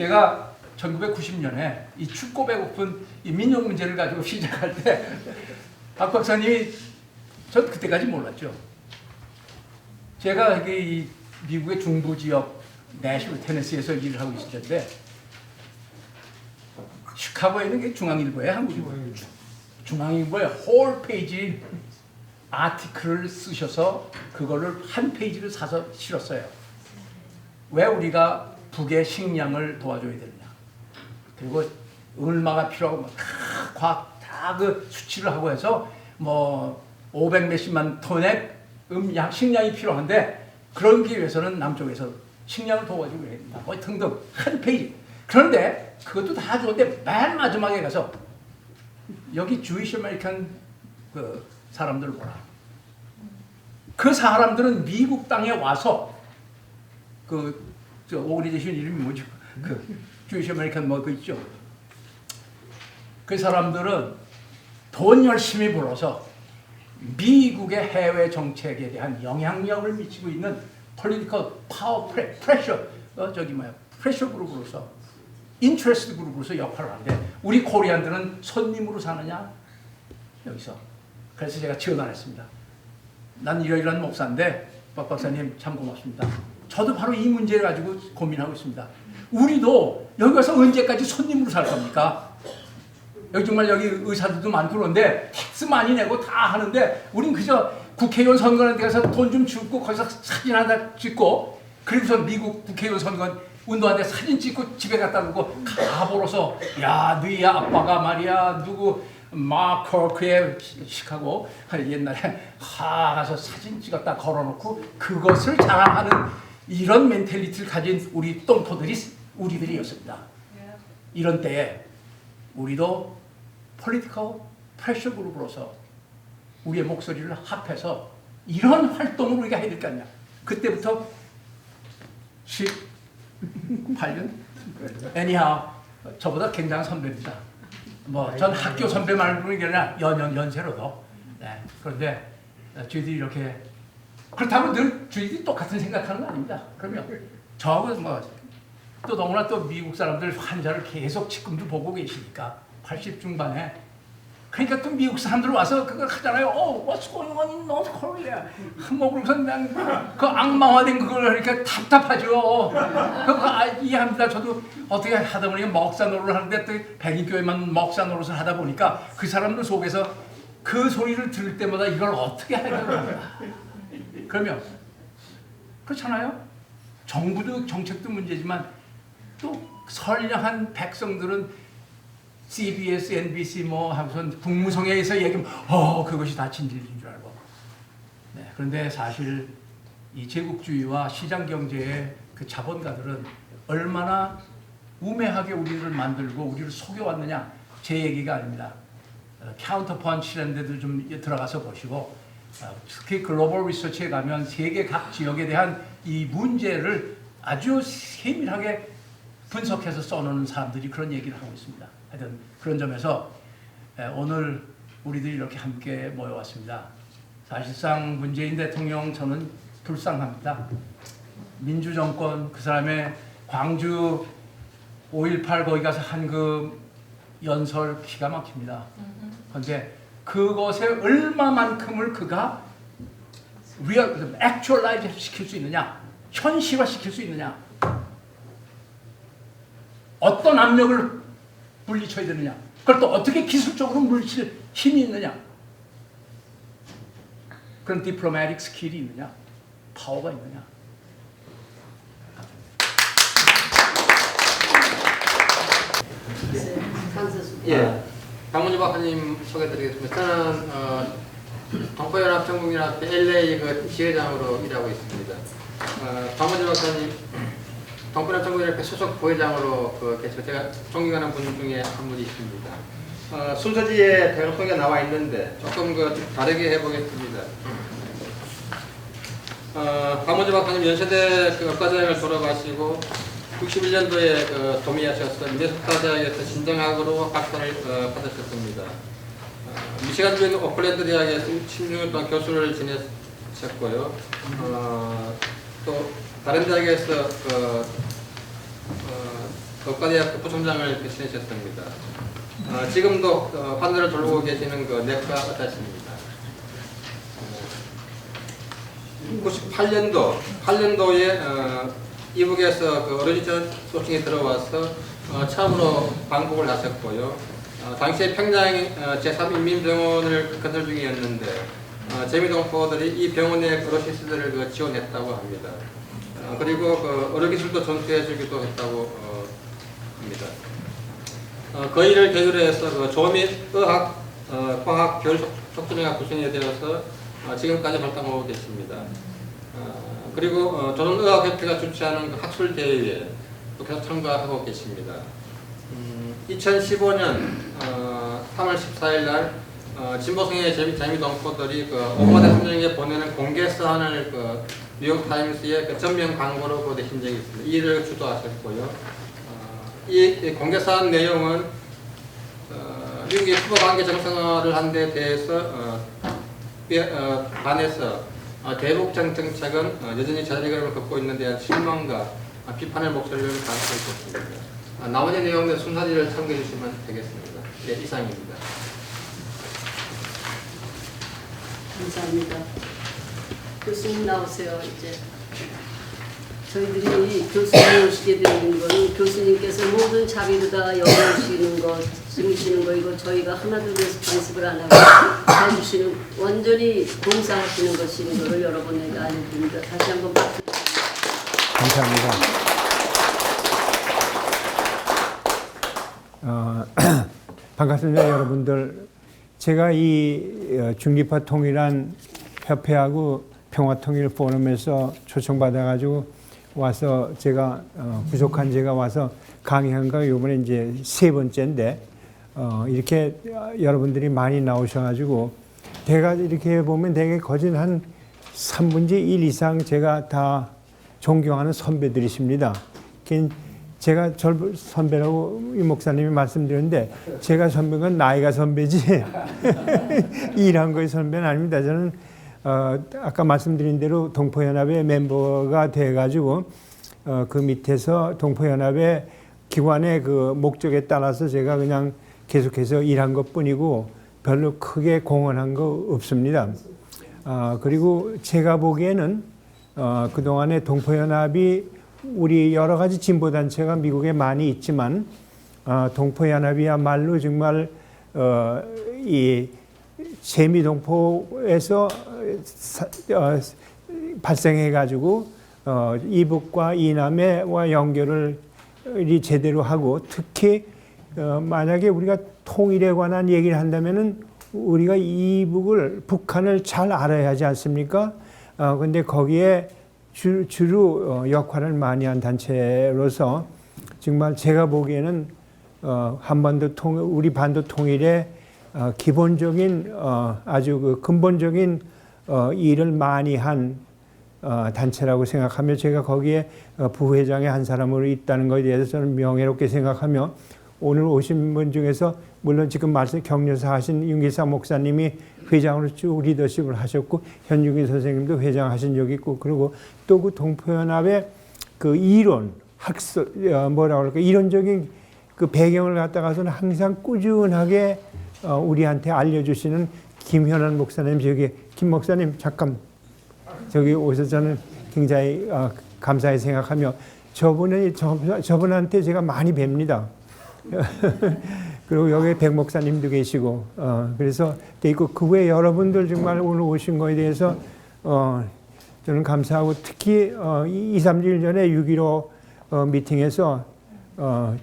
제가 1990년에 이 춥고 배고픈 이 민족 문제를 가지고 시작할 때 박 박사님이 전 그때까지 몰랐죠. 제가 이 미국의 중부 지역 내셔널 테네시에서 일을 하고 있을 텐데 시카고에 있는 게 중앙일보예요, 한국일보. 중앙일보에 홀 페이지 아티클을 쓰셔서 그거를 한 페이지를 사서 실었어요. 왜 우리가 북의 식량을 도와줘야 되느냐. 그리고 얼마가 필요하고 과학 다 그 수치를 하고 해서 뭐 500 몇십만 톤의 식량이 필요한데 그러기 위해서는 남쪽에서 식량을 도와주고 해야 된다. 뭐 등등 한 페이지. 그런데 그것도 다 좋은데 맨 마지막에 가서 여기 주이시 아메리칸 그 사람들 보라. 그 사람들은 미국 땅에 와서 저 오그니제이션 이름이 뭐죠? 그 주이시 아메리칸 뭐 그 있죠. 그 사람들은 돈 열심히 벌어서 미국의 해외 정책에 대한 영향력을 미치고 있는 political power pressure pressure 그룹으로서 interest 그룹으로서 역할을 하는데 우리 코리안들은 손님으로 사느냐 여기서. 그래서 제가 지원했습니다. 난 이러이러한 목사인데 박 박사님 참 고맙습니다. 저도 바로 이 문제를 가지고 고민하고 있습니다. 우리도 여기 가서 언제까지 손님으로 살 겁니까? 여기 정말 여기 의사들도 많고 그런데 텍스 많이 내고 다 하는데 우린 그저 국회의원 선거하는 데 가서 돈 좀 주고 거기서 사진 하나 찍고 그리고서 미국 국회의원 선거 운동하는데 사진 찍고 집에 갖다 놓고 가보러서 야 너희 아빠가 말이야 누구 마커크의 시카고 옛날에 가서 사진 찍었다 걸어놓고 그것을 자랑하는 이런 멘탈리티를 가진 우리 똥포들이 우리들이었습니다. 이런 때에 우리도 폴리티컬 프레셔 그룹으로서 우리의 목소리를 합해서 이런 활동을 우리가 해야 될 거 아니야. 그때부터 18년? anyhow 저보다 굉장한 선배입니다. 뭐 전 학교 선배 말고 그런 게 아니라 연세로도. 네. 그런데 저희들이 이렇게 그렇다고 늘 저희들이 똑같은 생각하는 거 아닙니다. 그러면 저하고 또 너무나 또 미국 사람들 환자를 계속 지금도 보고 계시니까 80 중반에 그러니까 또 미국 사람들 와서 그걸 하잖아요. What's going on in North Korea? 뭐 그러면서 그냥 그 악마화된 그걸 하니까 답답하죠. 그거 이해합니다. 저도 어떻게 하다 보니 목사 노릇을 하는데 또 백인교회만 목사 노릇을 하다 보니까 그 사람들 속에서 그 소리를 들을 때마다 이걸 어떻게 해야 되나. 그러면 그렇잖아요. 정부도 정책도 문제지만 또 선량한 백성들은 CBS, NBC 뭐 하고선 국무성에서 얘기하면 그것이 다 진실인 줄 알고. 네, 그런데 사실 이 제국주의와 시장 경제의 그 자본가들은 얼마나 우매하게 우리를 만들고 우리를 속여왔느냐 제 얘기가 아닙니다. 카운터펀치라는 데도 좀 들어가서 보시고 특히 글로벌 리서치에 가면 세계 각 지역에 대한 이 문제를 아주 세밀하게 분석해서 써놓는 사람들이 그런 얘기를 하고 있습니다. 하여튼 그런 점에서 오늘 우리들이 이렇게 함께 모여왔습니다. 사실상 문재인 대통령 저는 불쌍합니다. 민주정권 그 사람의 광주 5.18 거기 가서 한 그 연설 기가 막힙니다. 그런데 그것에 얼마만큼을 그가 actualize 시킬 수 있느냐, 현실화 시킬 수 있느냐, 어떤 압력을 물리쳐야 되느냐, 그걸 또 어떻게 기술적으로 물리칠 힘이 있느냐, 그런 디플로마틱 스킬이 있느냐, 파워가 있느냐. 예, 박문주 박사님 소개드리겠습니다. 저는 동포연합전국연합회 LA 그 지회장으로 일하고 있습니다. 박문주 박사님 동포연합전국연합회 소속 부회장으로 계시고 제가 존경하는 분 중에 한 분이 있습니다. 순서지에 대놓고 나와 있는데 조금 다르게 해보겠습니다. 박문주 박사님 연세대 의과대학을 졸업하시고 61년도에 도미하셔서 미네소타 대학에서 진정학으로 박사를 받으셨습니다. 미시간주 오클랜드 대학에서 16년 동안 교수를 지내셨고요. 또 다른 대학에서 의과대학 부총장을 지내셨습니다. 지금도 환자를 돌보고 계시는 그 내과 의사십니다. 98년도에 이북에서 그 어린이집 소식이 들어와서 처음으로 방북을 하셨고요. 당시에 평양 제3인민병원을 건설 중이었는데 재미동포들이 이 병원의 의료시설을 그 지원했다고 합니다. 그리고 그 의료기술도 전수해주기도 했다고 합니다. 그 일을 계기로 해서 그 조미의학, 광학, 교육촉진학 구성이 되어서 지금까지 활동하고 계십니다. 그리고 조선의학협회가 주최하는 그 학술대회에 또 계속 참가하고 계십니다. 2015년 3월 14일 날 진보성의 재미동포들이 그 오바마 대통령에게 보내는 공개 서한을 그 뉴욕타임스의 그 전면 광고로 보내신 적이 있습니다. 이 일을 주도하셨고요. 이 공개 서한 내용은 미국의 쿠바 관계 정상화를 한 데 대해서 반해서 대북 정책은 여전히 자리감을 걷고 있는 데 대한 실망과 비판의 목소리를 가지고 있었습니다. 나머지 내용의 순서지를 참고해 주시면 되겠습니다. 네, 이상입니다. 감사합니다. 교수님 나오세요. 이제 저희들이 교수님 오시게 되는 거는 교수님께서 모든 자비를 다 열어주시는 거, 지으시는 거 이거 저희가 하나둘 해서 관습을 안 하고 해주시는 완전히 봉사하시는 것인 것을 여러분에게 알려드립니다. 다시 한번 박수. 감사합니다. 반갑습니다, 여러분들. 제가 이 중립화 통일한 협회하고 평화통일 포럼에서 초청받아가지고 와서 제가 부족한 제가 와서 강의한 거 이번에 이제 3번째인데 이렇게 여러분들이 많이 나오셔가지고 제가 이렇게 보면 되게 거진 한 3분의 1 이상 제가 다 존경하는 선배들이십니다. 제가 선배라고 이 목사님이 말씀드렸는데 제가 선배는 나이가 선배지 일한 거의 선배는 아닙니다. 저는 아까 말씀드린 대로 동포연합의 멤버가 돼가지고 그 밑에서 동포연합의 기관의 그 목적에 따라서 제가 그냥 계속해서 일한 것뿐이고 별로 크게 공헌한 거 없습니다. 그리고 제가 보기에는 그동안에 동포연합이 우리 여러 가지 진보단체가 미국에 많이 있지만 동포연합이야말로 정말 이 재미동포에서 발생해가지고 이북과 이남과 연결을 제대로 하고 특히 만약에 우리가 통일에 관한 얘기를 한다면은 우리가 이북을 북한을 잘 알아야 하지 않습니까? 근데 거기에 주로 역할을 많이 한 단체로서 정말 제가 보기에는 우리 반도 통일의 기본적인 아주 그 근본적인 일을 많이 한 단체라고 생각하며 제가 거기에 부회장의 한 사람으로 있다는 것에 대해서 저는 명예롭게 생각하며 오늘 오신 분 중에서 물론 지금 격려사 하신 윤기사 목사님이 회장으로 쭉 리더십을 하셨고 현중기 선생님도 회장하신 적이 있고 그리고 또 그 동포연합의 그 이론 학술 뭐라고 할까 이론적인 그 배경을 갖다가서는 항상 꾸준하게 우리한테 알려주시는 김현환 목사님 저기 김 목사님 잠깐 저기 오셔서 저는 굉장히 감사히 생각하며 저분한테 제가 많이 뵙니다. 그리고 여기 백 목사님도 계시고 그래서 있고 그 외에 여러분들 정말 오늘 오신 거에 대해서 저는 감사하고 특히 2-3일 전에 6.15 미팅에서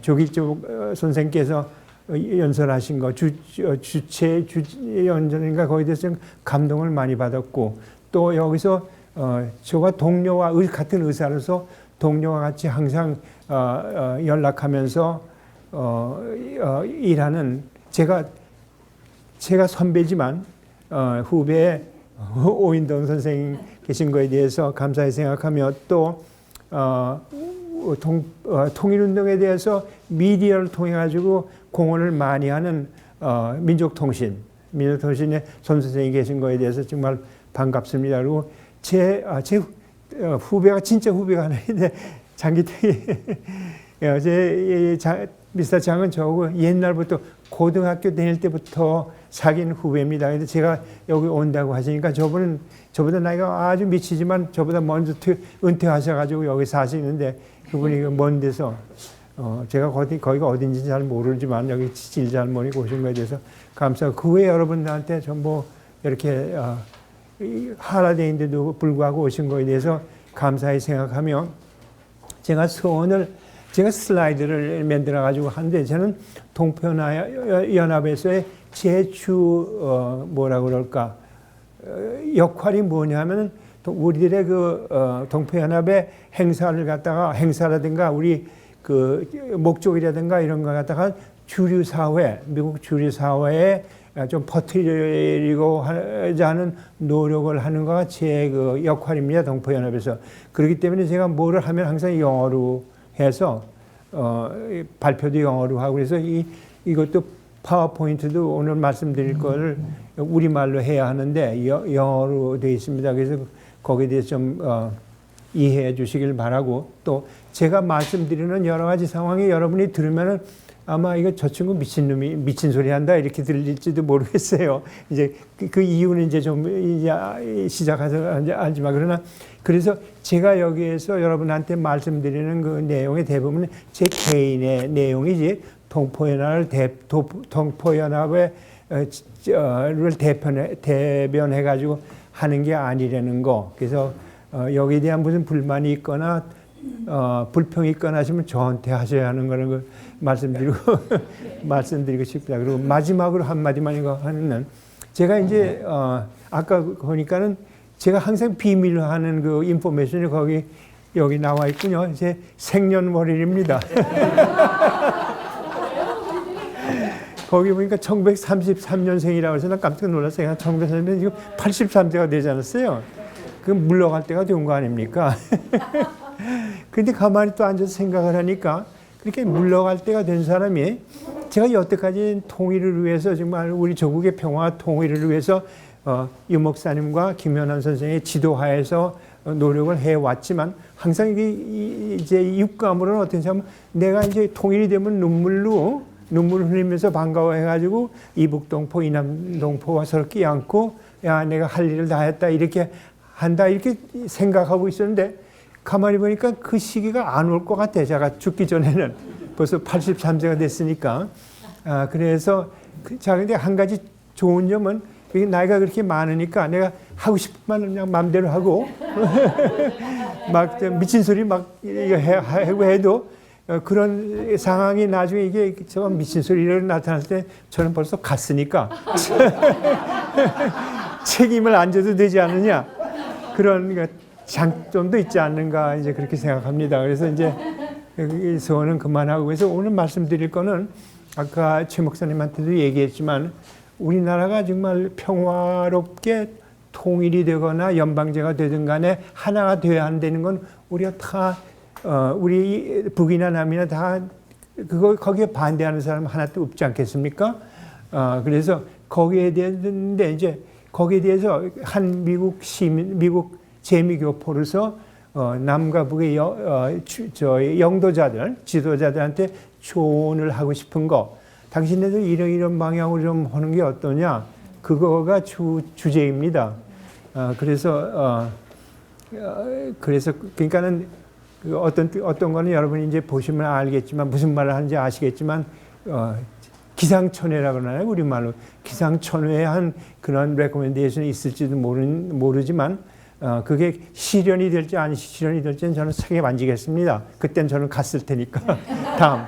조길조 선생께서 연설하신 거 주체 연설인가 거기에 대해서 감동을 많이 받았고 또 여기서 저와 동료와 같은 의사로서 동료와 같이 항상 연락하면서 일하는 제가 선배지만 후배의 오인동 선생님 계신 거에 대해서 감사히 생각하며 또 통일운동에 대해서 미디어를 통해 가지고 공헌을 많이 하는 민족통신의 손 선생님이 계신 거에 대해서 정말 반갑습니다. 그리고 제 후배가 진짜 후배가 하나 있는데 장기택이 미스터 장은 저하고 옛날부터 고등학교 다닐 때부터 사귄 후배입니다. 근데 제가 여기 온다고 하시니까 저분은 저보다 나이가 아주 미치지만 저보다 먼저 은퇴하셔가지고 여기 사시는데 그분이 먼 데서 제가 거기가 어딘지 잘 모르지만 여기 질잘머니 오신 거에 대해서 감사하고 그 외에 여러분들한테 전부 이렇게 하나대인데도 불구하고 오신 거에 대해서 감사히 생각하며 제가 슬라이드를 만들어 가지고 하는데 저는 동포연합에서의 제주 뭐라 그럴까 역할이 뭐냐면은 우리들의 동포연합의 행사라든가 우리 목적이라든가 이런 거 갖다가 주류 사회, 미국 주류 사회에 좀 퍼뜨리고 하자는 노력을 하는 거가 제 역할입니다. 동포연합에서. 그렇기 때문에 제가 뭐를 하면 항상 영어로 해서 발표도 영어로 하고 그래서 이것도 파워포인트도 오늘 말씀드릴 걸 우리말로 해야 하는데 영어로 되어 있습니다. 그래서 거기에 대해서 좀 이해해 주시길 바라고 또 제가 말씀드리는 여러 가지 상황에 여러분이 들으면은 아마 이거 저 친구 미친놈이 미친 소리 한다 이렇게 들릴지도 모르겠어요. 이제 그 이유는 이제 좀 이제 시작해서 알지만 그러나 그래서 제가 여기에서 여러분한테 말씀드리는 그 내용의 대부분은 제 개인의 내용이지 동포연합을 대변해 가지고 하는 게 아니라는 거. 그래서 여기에 대한 무슨 불만이 있거나 불평이 있거나 하시면 저한테 하셔야 하는 거는 걸 말씀드리고 싶다. 그리고 마지막으로 한마디만 이거 하는 제가 이제 아까 보니까는 제가 항상 비밀로 하는 그 인포메이션이 여기 나와 있군요. 제 생년월일입니다. 거기 보니까 1933년생이라고 해서 나 깜짝 놀랐어요. 1933년 지금 83세가 되지 않았어요. 그 물러갈 때가 된 거 아닙니까? 근데 가만히 또 앉아서 생각을 하니까 그렇게 물러갈 때가 된 사람이 제가 여태까지 통일을 위해서 정말 우리 조국의 평화와 통일을 위해서 유 목사님과 김현환 선생의 지도하에서 노력을 해왔지만 항상 이제 육감으로는 어떤지 하면 내가 이제 통일이 되면 눈물을 흘리면서 반가워해가지고 이북동포, 이남동포와 서로 끼안고 야 내가 할 일을 다 했다 이렇게 한다 이렇게 생각하고 있었는데 가만히 보니까 그 시기가 안 올 것 같아. 제가 죽기 전에는 벌써 83세가 됐으니까. 그래서 근데 한 가지 좋은 점은 나이가 그렇게 많으니까 내가 하고 싶은 말 그냥 마음대로 하고 막 미친 소리 막 해도 그런 상황이 나중에 이게 저 미친 소리로 나타났을 때 저는 벌써 갔으니까 책임을 안 져도 되지 않느냐 그런 장점도 있지 않는가 이제 그렇게 생각합니다. 그래서 이제 여기서는 그만하고 그래서 오늘 말씀드릴 거는 아까 최 목사님한테도 얘기했지만 우리나라가 정말 평화롭게 통일이 되거나 연방제가 되든 간에 하나가 되어야 한다는 건 우리가 다 우리 북이나 남이나 다 거기에 반대하는 사람 하나도 없지 않겠습니까? 그래서 거기에 대해서 한 미국 재미교포로서 남과 북의 영도자들, 지도자들한테 조언을 하고 싶은 거. 당신네들 이런 방향으로 좀 하는 게 어떠냐? 그거가 주제입니다. 그래서 그러니까는 어떤 거는 여러분이 이제 보시면 알겠지만 무슨 말을 하는지 아시겠지만 기상천외라고 하나요? 우리말로 기상천외에 한 그런 레코멘데이션이 있을지도 모르지만 그게 실현이 될지 안 실현이 될지는 저는 책에 만지겠습니다. 그땐 저는 갔을 테니까. 다음.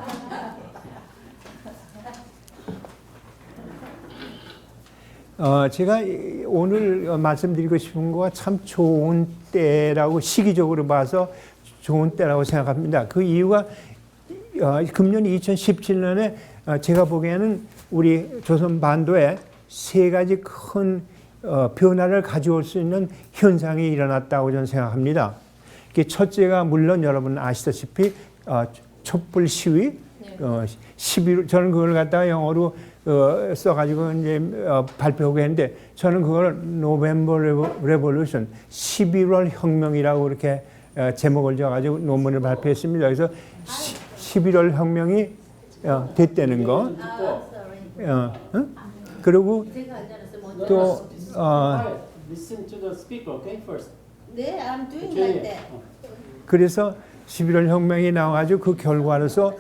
제가 오늘 말씀드리고 싶은 거가 참 좋은 때라고 시기적으로 봐서 좋은 때라고 생각합니다. 그 이유가 금년 2017년에 제가 보기에는 우리 조선 반도에 세 가지 큰 변화를 가져올 수 있는 현상이 일어났다고 저는 생각합니다. 첫째가 물론 여러분 아시다시피 촛불 시위, 11월 저는 그걸 갖다가 영어로 써가지고 이제 발표하고 했는데 저는 그걸 노벰버 레볼루션 11월 혁명이라고 이렇게 제목을 지어가지고 논문을 발표했습니다. 그래서 11월 혁명이 됐다는 거. 응? 그리고 또 Listen to the speaker, okay? First. 네, I'm doing like that. 그래서 11월 혁명이 나와가지고 그 결과로서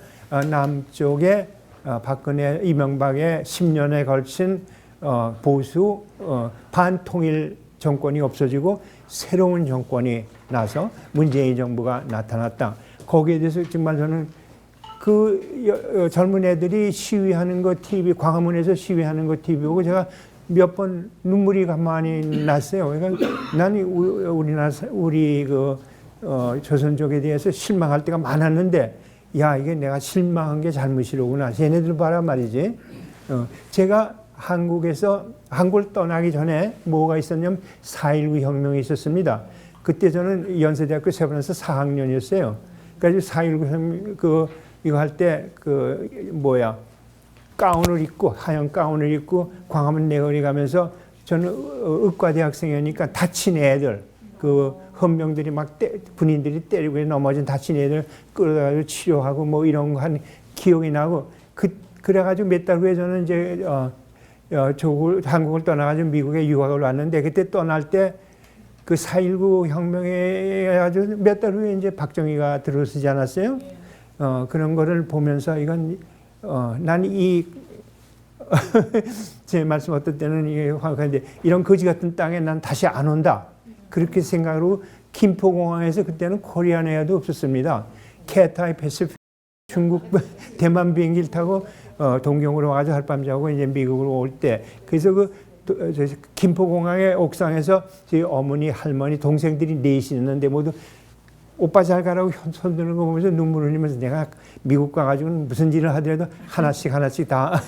남쪽에 박근혜, 이명박의 10년에 걸친 보수 반통일 정권이 없어지고 새로운 정권이 나서 문재인 정부가 나타났다. 거기에 대해서 정말 저는 그 젊은 애들이 시위하는 거 TV, 광화문에서 시위하는 거 TV 보고 제가 몇 번 눈물이 가만히 났어요. 그러니까 나는 우리 조선족에 대해서 실망할 때가 많았는데, 야, 이게 내가 실망한 게 잘못이로구나. 쟤네들 봐라 말이지. 제가 한국을 떠나기 전에 뭐가 있었냐면 4.19 혁명이 있었습니다. 그때 저는 연세대학교 세브란스 4학년이었어요. 그래서 4.19 혁명, 이거 할 때, 가운을 입고, 하얀 가운을 입고 광화문 내거리 가면서 저는 의과대학생이니까 다친 애들, 헌병들이 군인들이 때리고 넘어진 다친 애들 끌어다가 치료하고 뭐 이런 거 한 기억이 나고, 그래가지고 몇 달 후에 저는 이제, 한국을 떠나가지고 미국에 유학을 왔는데, 그때 떠날 때 그 4.19 혁명에 아주 몇 달 후에 이제 박정희가 들어서지 않았어요? 그런 거를 보면서 이건 난 제 말씀 어떤 때는 이게 화학한데 이런 거지 같은 땅에 난 다시 안 온다. 그렇게 생각으로 김포공항에서 그때는 코리안 에어도 없었습니다. 캐타이 패시픽 중국 대만 비행기를 타고 동경으로 와가지고 하룻밤 자고 이제 미국으로 올 때, 그래서 김포공항의 옥상에서 저희 어머니, 할머니, 동생들이 넷이 있는데 모두 오빠 잘 가라고 손 드는 거 보면서 눈물 흘리면서 내가 미국 가가지고는 무슨 일을 하더라도 하나씩 다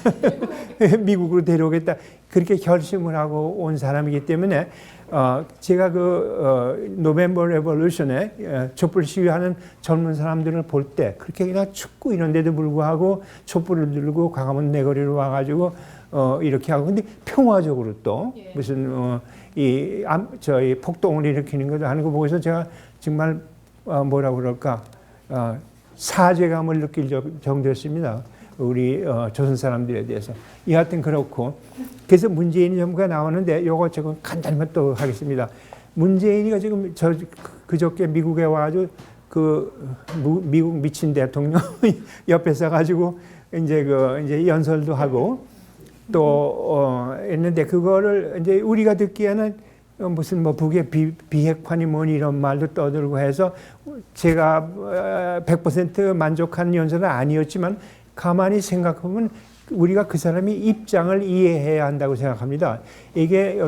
미국으로 데려오겠다. 그렇게 결심을 하고 온 사람이기 때문에 제가 노벤버 레볼루션에 촛불 시위하는 젊은 사람들을 볼 때 그렇게 그냥 춥고 이런데도 불구하고 촛불을 들고 광화문 내거리로 와가지고 이렇게 하고, 근데 평화적으로 또 무슨 저희 폭동을 일으키는 것도 하는 거 보고서 제가 정말 뭐라고 그럴까, 사죄감을 느낄 정도였습니다. 우리 조선 사람들에 대해서. 여하튼 그렇고, 그래서 문재인 정부가 나오는데 요거 조금 간단히만 또 하겠습니다. 문재인이가 지금 그저께 미국에 와가지고 미국 미친 대통령 옆에 서가지고 이제 연설도 하고 또 했는데, 그거를 이제 우리가 듣기에는 무슨 북의 비핵화니 뭐니 이런 말도 떠들고 해서 제가 100% 만족한 연설은 아니었지만 가만히 생각하면 우리가 그 사람이 입장을 이해해야 한다고 생각합니다. 이게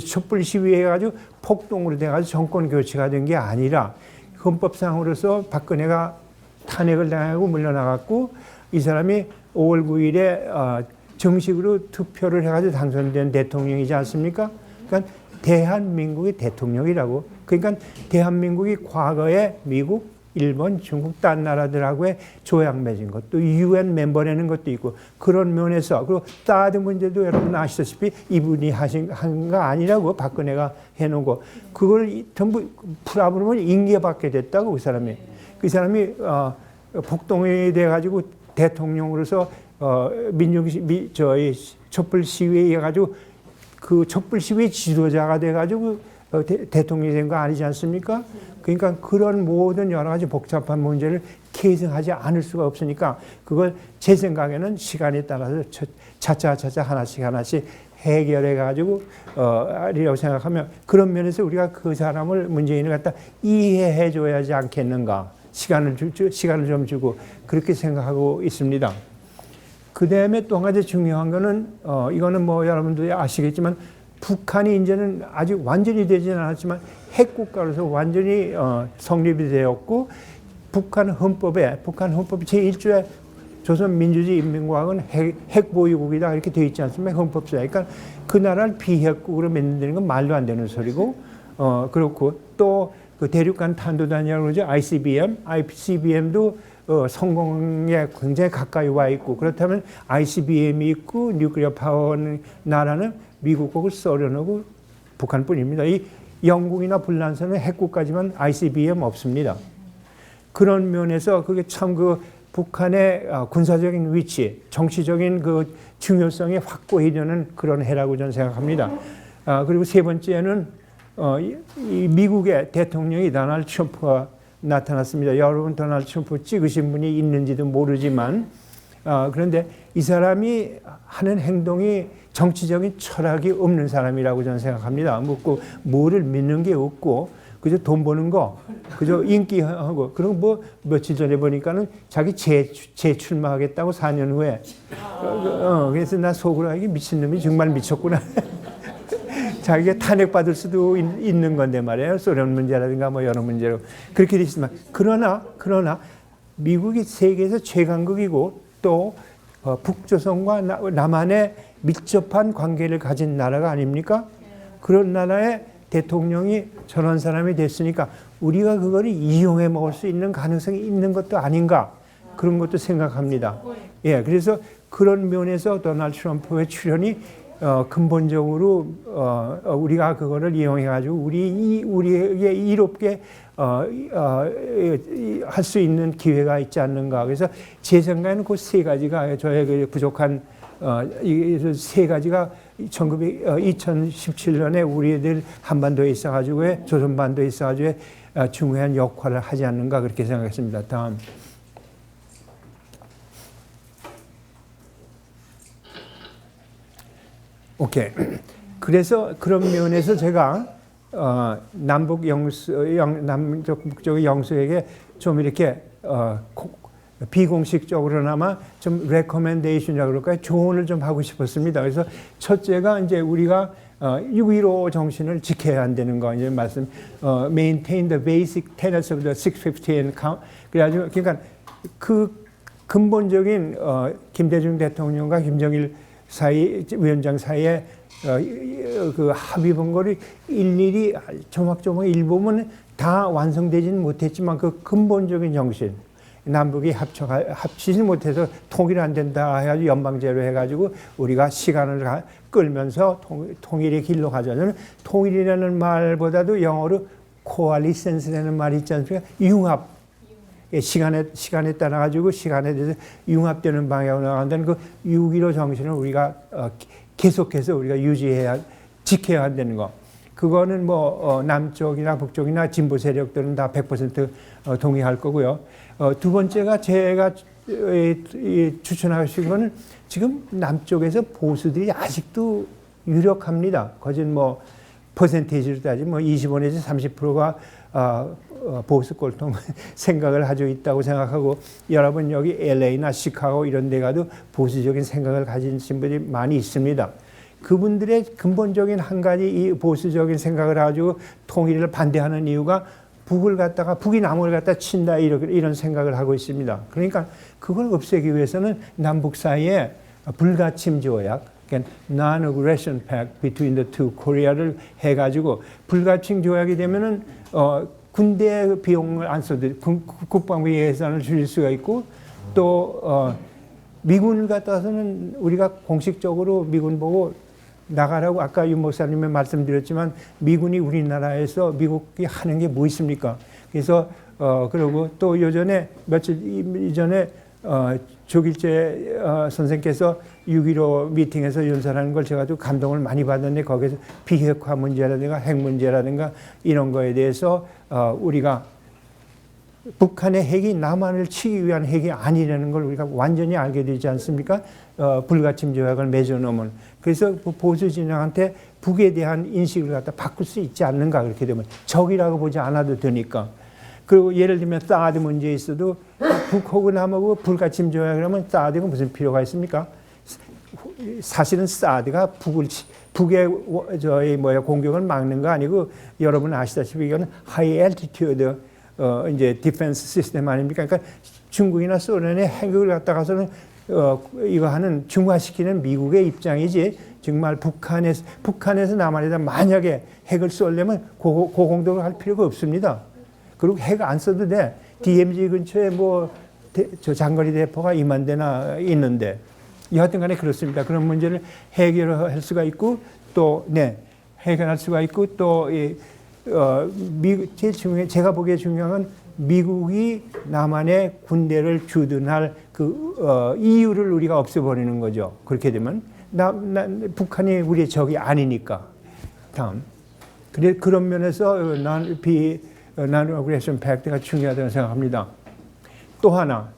촛불 시위해가지고 폭동으로 돼가지고 정권 교체가 된 게 아니라 헌법상으로서 박근혜가 탄핵을 당하고 물러나갔고 이 사람이 5월 9일에 정식으로 투표를 해가지고 당선된 대통령이지 않습니까? 그러니까 대한민국의 대통령이라고. 그러니까 대한민국이 과거에 미국, 일본, 중국, 딴 나라들하고의 조약 맺은 것도 UN 멤버라는 것도 있고 그런 면에서, 그리고 사드 문제도 여러분 아시다시피 이분이 한 거 아니라고 박근혜가 해놓고 그걸 전부 풀어보면 인계받게 됐다고 그 사람이. 그 사람이 폭동이 돼가지고 대통령으로서 촛불 시위에 가지고 그 촛불 시위 지도자가 돼가지고 대통령이 된 거 아니지 않습니까? 그러니까 그런 모든 여러 가지 복잡한 문제를 계승하지 않을 수가 없으니까 그걸 제 생각에는 시간에 따라서 차차 하나씩 해결해가지고 하리라고 생각하면, 그런 면에서 우리가 그 사람을, 문재인을 갖다 이해해줘야지 않겠는가. 시간을 좀 주고 그렇게 생각하고 있습니다. 그 다음에 또 한 가지 중요한 거는 이거는 뭐 여러분들이 아시겠지만 북한이 이제는 아직 완전히 되지는 않았지만 핵국가로서 완전히 성립이 되었고, 북한 헌법에 제1조에 조선민주주의 인민공화국은 핵보유국이다 이렇게 되어 있지 않습니까? 헌법상에. 그러니까 그 나라를 비핵국으로 만드는 건 말도 안 되는 소리고, 그렇고 또 그 대륙간 탄도단이라고 그러죠. ICBM도 성공에 굉장히 가까이 와 있고, 그렇다면 ICBM이 있고 뉴클리어 파워 나라는 미국하고 소련하고 북한뿐입니다. 이 영국이나 불란서는 핵국가지만 ICBM 없습니다. 그런 면에서 그게 참 북한의 군사적인 위치, 정치적인 그 중요성이 확고히 되는 그런 해라고 저는 생각합니다. 그리고 세 번째는 이 미국의 대통령이 도널드 트럼프가 나타났습니다. 여러분 도널드 트럼프 찍으신 분이 있는지도 모르지만 그런데 이 사람이 하는 행동이 정치적인 철학이 없는 사람이라고 저는 생각합니다. 뭐를 믿는 게 없고 그저 돈 버는 거, 그저 인기하고 그리고 뭐 며칠 전에 보니까는 자기 재출마하겠다고 4년 후에 그래서 나 속으로 이게 미친놈이 정말 미쳤구나. 자기가 탄핵받을 수도 있는 건데 말이에요. 소련 문제라든가 뭐 여러 문제로 그렇게 돼 있지만 그러나 미국이 세계에서 최강국이고 또 북조선과 남한의 밀접한 관계를 가진 나라가 아닙니까? 그런 나라의 대통령이 저런 사람이 됐으니까 우리가 그거를 이용해 먹을 수 있는 가능성이 있는 것도 아닌가 그런 것도 생각합니다. 예, 그래서 그런 면에서 도널드 트럼프의 출연이 근본적으로 우리가 그거를 이용해 가지고 우리에게 이롭게 할 수 있는 기회가 있지 않는가. 그래서 제 생각에는 그 세 가지가 저의 그 부족한 이 세 가지가 2017년에 우리들 한반도에 있어가지고 조선반도에 있어가지고 중요한 역할을 하지 않는가 그렇게 생각했습니다. 다음. 오케이. 그래서 그런 면에서 제가 남북 북쪽의 영수에게 좀 이렇게 비공식적으로나마 좀 레코멘데이션이라고 그럴까요? 조언을 좀 하고 싶었습니다. 그래서 첫째가 이제 우리가 6.15 정신을 지켜야 한다는 거 이제 말씀. Maintain the basic tenets of the 650 and count. 그래가지고 그러니까 그 근본적인 김대중 대통령과 김정일 위원장 사이에 그 합의 번거를 일일이 조막조막 일부분 다 완성되지는 못했지만 그 근본적인 정신 남북이 합치지 못해서 통일 안 된다 해가지고 연방제로 해가지고 우리가 시간을 끌면서 통일의 길로 가자. 저는 통일이라는 말보다도 영어로 coalescence라는 말이 있지 않습니까? 융합. 시간에 따라 가지고 시간에 대해서 융합되는 방향으로 나간다는 그 6.15 정신을 우리가 계속해서 우리가 지켜야 한다는 거. 그거는 뭐 남쪽이나 북쪽이나 진보 세력들은 다 100% 동의할 거고요. 두 번째가 제가 추천하고 싶은 거는 지금 남쪽에서 보수들이 아직도 유력합니다. 거진 뭐 퍼센테이지로 따지면 뭐 25 내지 30%가 보수 꼴통 생각을 가지고 있다고 생각하고 여러분 여기 LA나 시카고 이런 데 가도 보수적인 생각을 가진 분들이 많이 있습니다. 그분들의 근본적인 한 가지 이 보수적인 생각을 가지고 통일을 반대하는 이유가 북이 남을 갖다 친다 이런 생각을 하고 있습니다. 그러니까 그걸 없애기 위해서는 남북 사이에 불가침 조약, 그러니까 Non-Aggression Pact between the two Korea를 해가지고 불가침 조약이 되면은 군대 비용을 안 써도 국방비 예산을 줄일 수가 있고 또 미군을 갖다서는 우리가 공식적으로 미군 보고 나가라고 아까 윤 목사님의 말씀드렸지만 미군이 우리나라에서 미국이 하는 게 뭐 있습니까? 그래서 그리고 또 요전에 며칠 이전에 조길재 선생께서 6.15 미팅에서 연설하는 걸 제가 좀 감동을 많이 받았는데 거기서 비핵화 문제라든가 핵 문제라든가 이런 거에 대해서 우리가 북한의 핵이 남한을 치기 위한 핵이 아니라는 걸 우리가 완전히 알게 되지 않습니까? 불가침 조약을 맺어놓으면. 그래서 보수 진영한테 북에 대한 인식을 갖다 바꿀 수 있지 않는가 그렇게 되면 적이라고 보지 않아도 되니까. 그리고 예를 들면 사드 문제에 있어도 북하고 남하고 불가침 조약을 하면 사드가 무슨 필요가 있습니까? 사실은 사드가 북의 공격을 막는 거 아니고 여러분 아시다시피 이거는 하이 엘티튜드 이제 디펜스 시스템 아닙니까? 그러니까 중국이나 소련의 핵을 갖다가서는 이거 하는 중화시키는 미국의 입장이지 정말 북한에서 남한에다 만약에 핵을 쏘려면 고공격을 할 필요가 없습니다. 그리고 핵 안 써도 돼. DMZ 근처에 저 장거리 대포가 2만 대나 있는데 여하튼 간에 그렇습니다. 그런 문제를 해결할 수가 있고 또 해결할 수가 있고 또 제일 중요해 제가 보기에 중요한 건 미국이 남한에 군대를 주둔할 그 이유를 우리가 없애버리는 거죠. 그렇게 되면 북한이 우리의 적이 아니니까. 다음. 그런 면에서 non-aggression pact가 중요하다고 생각합니다. 또 하나,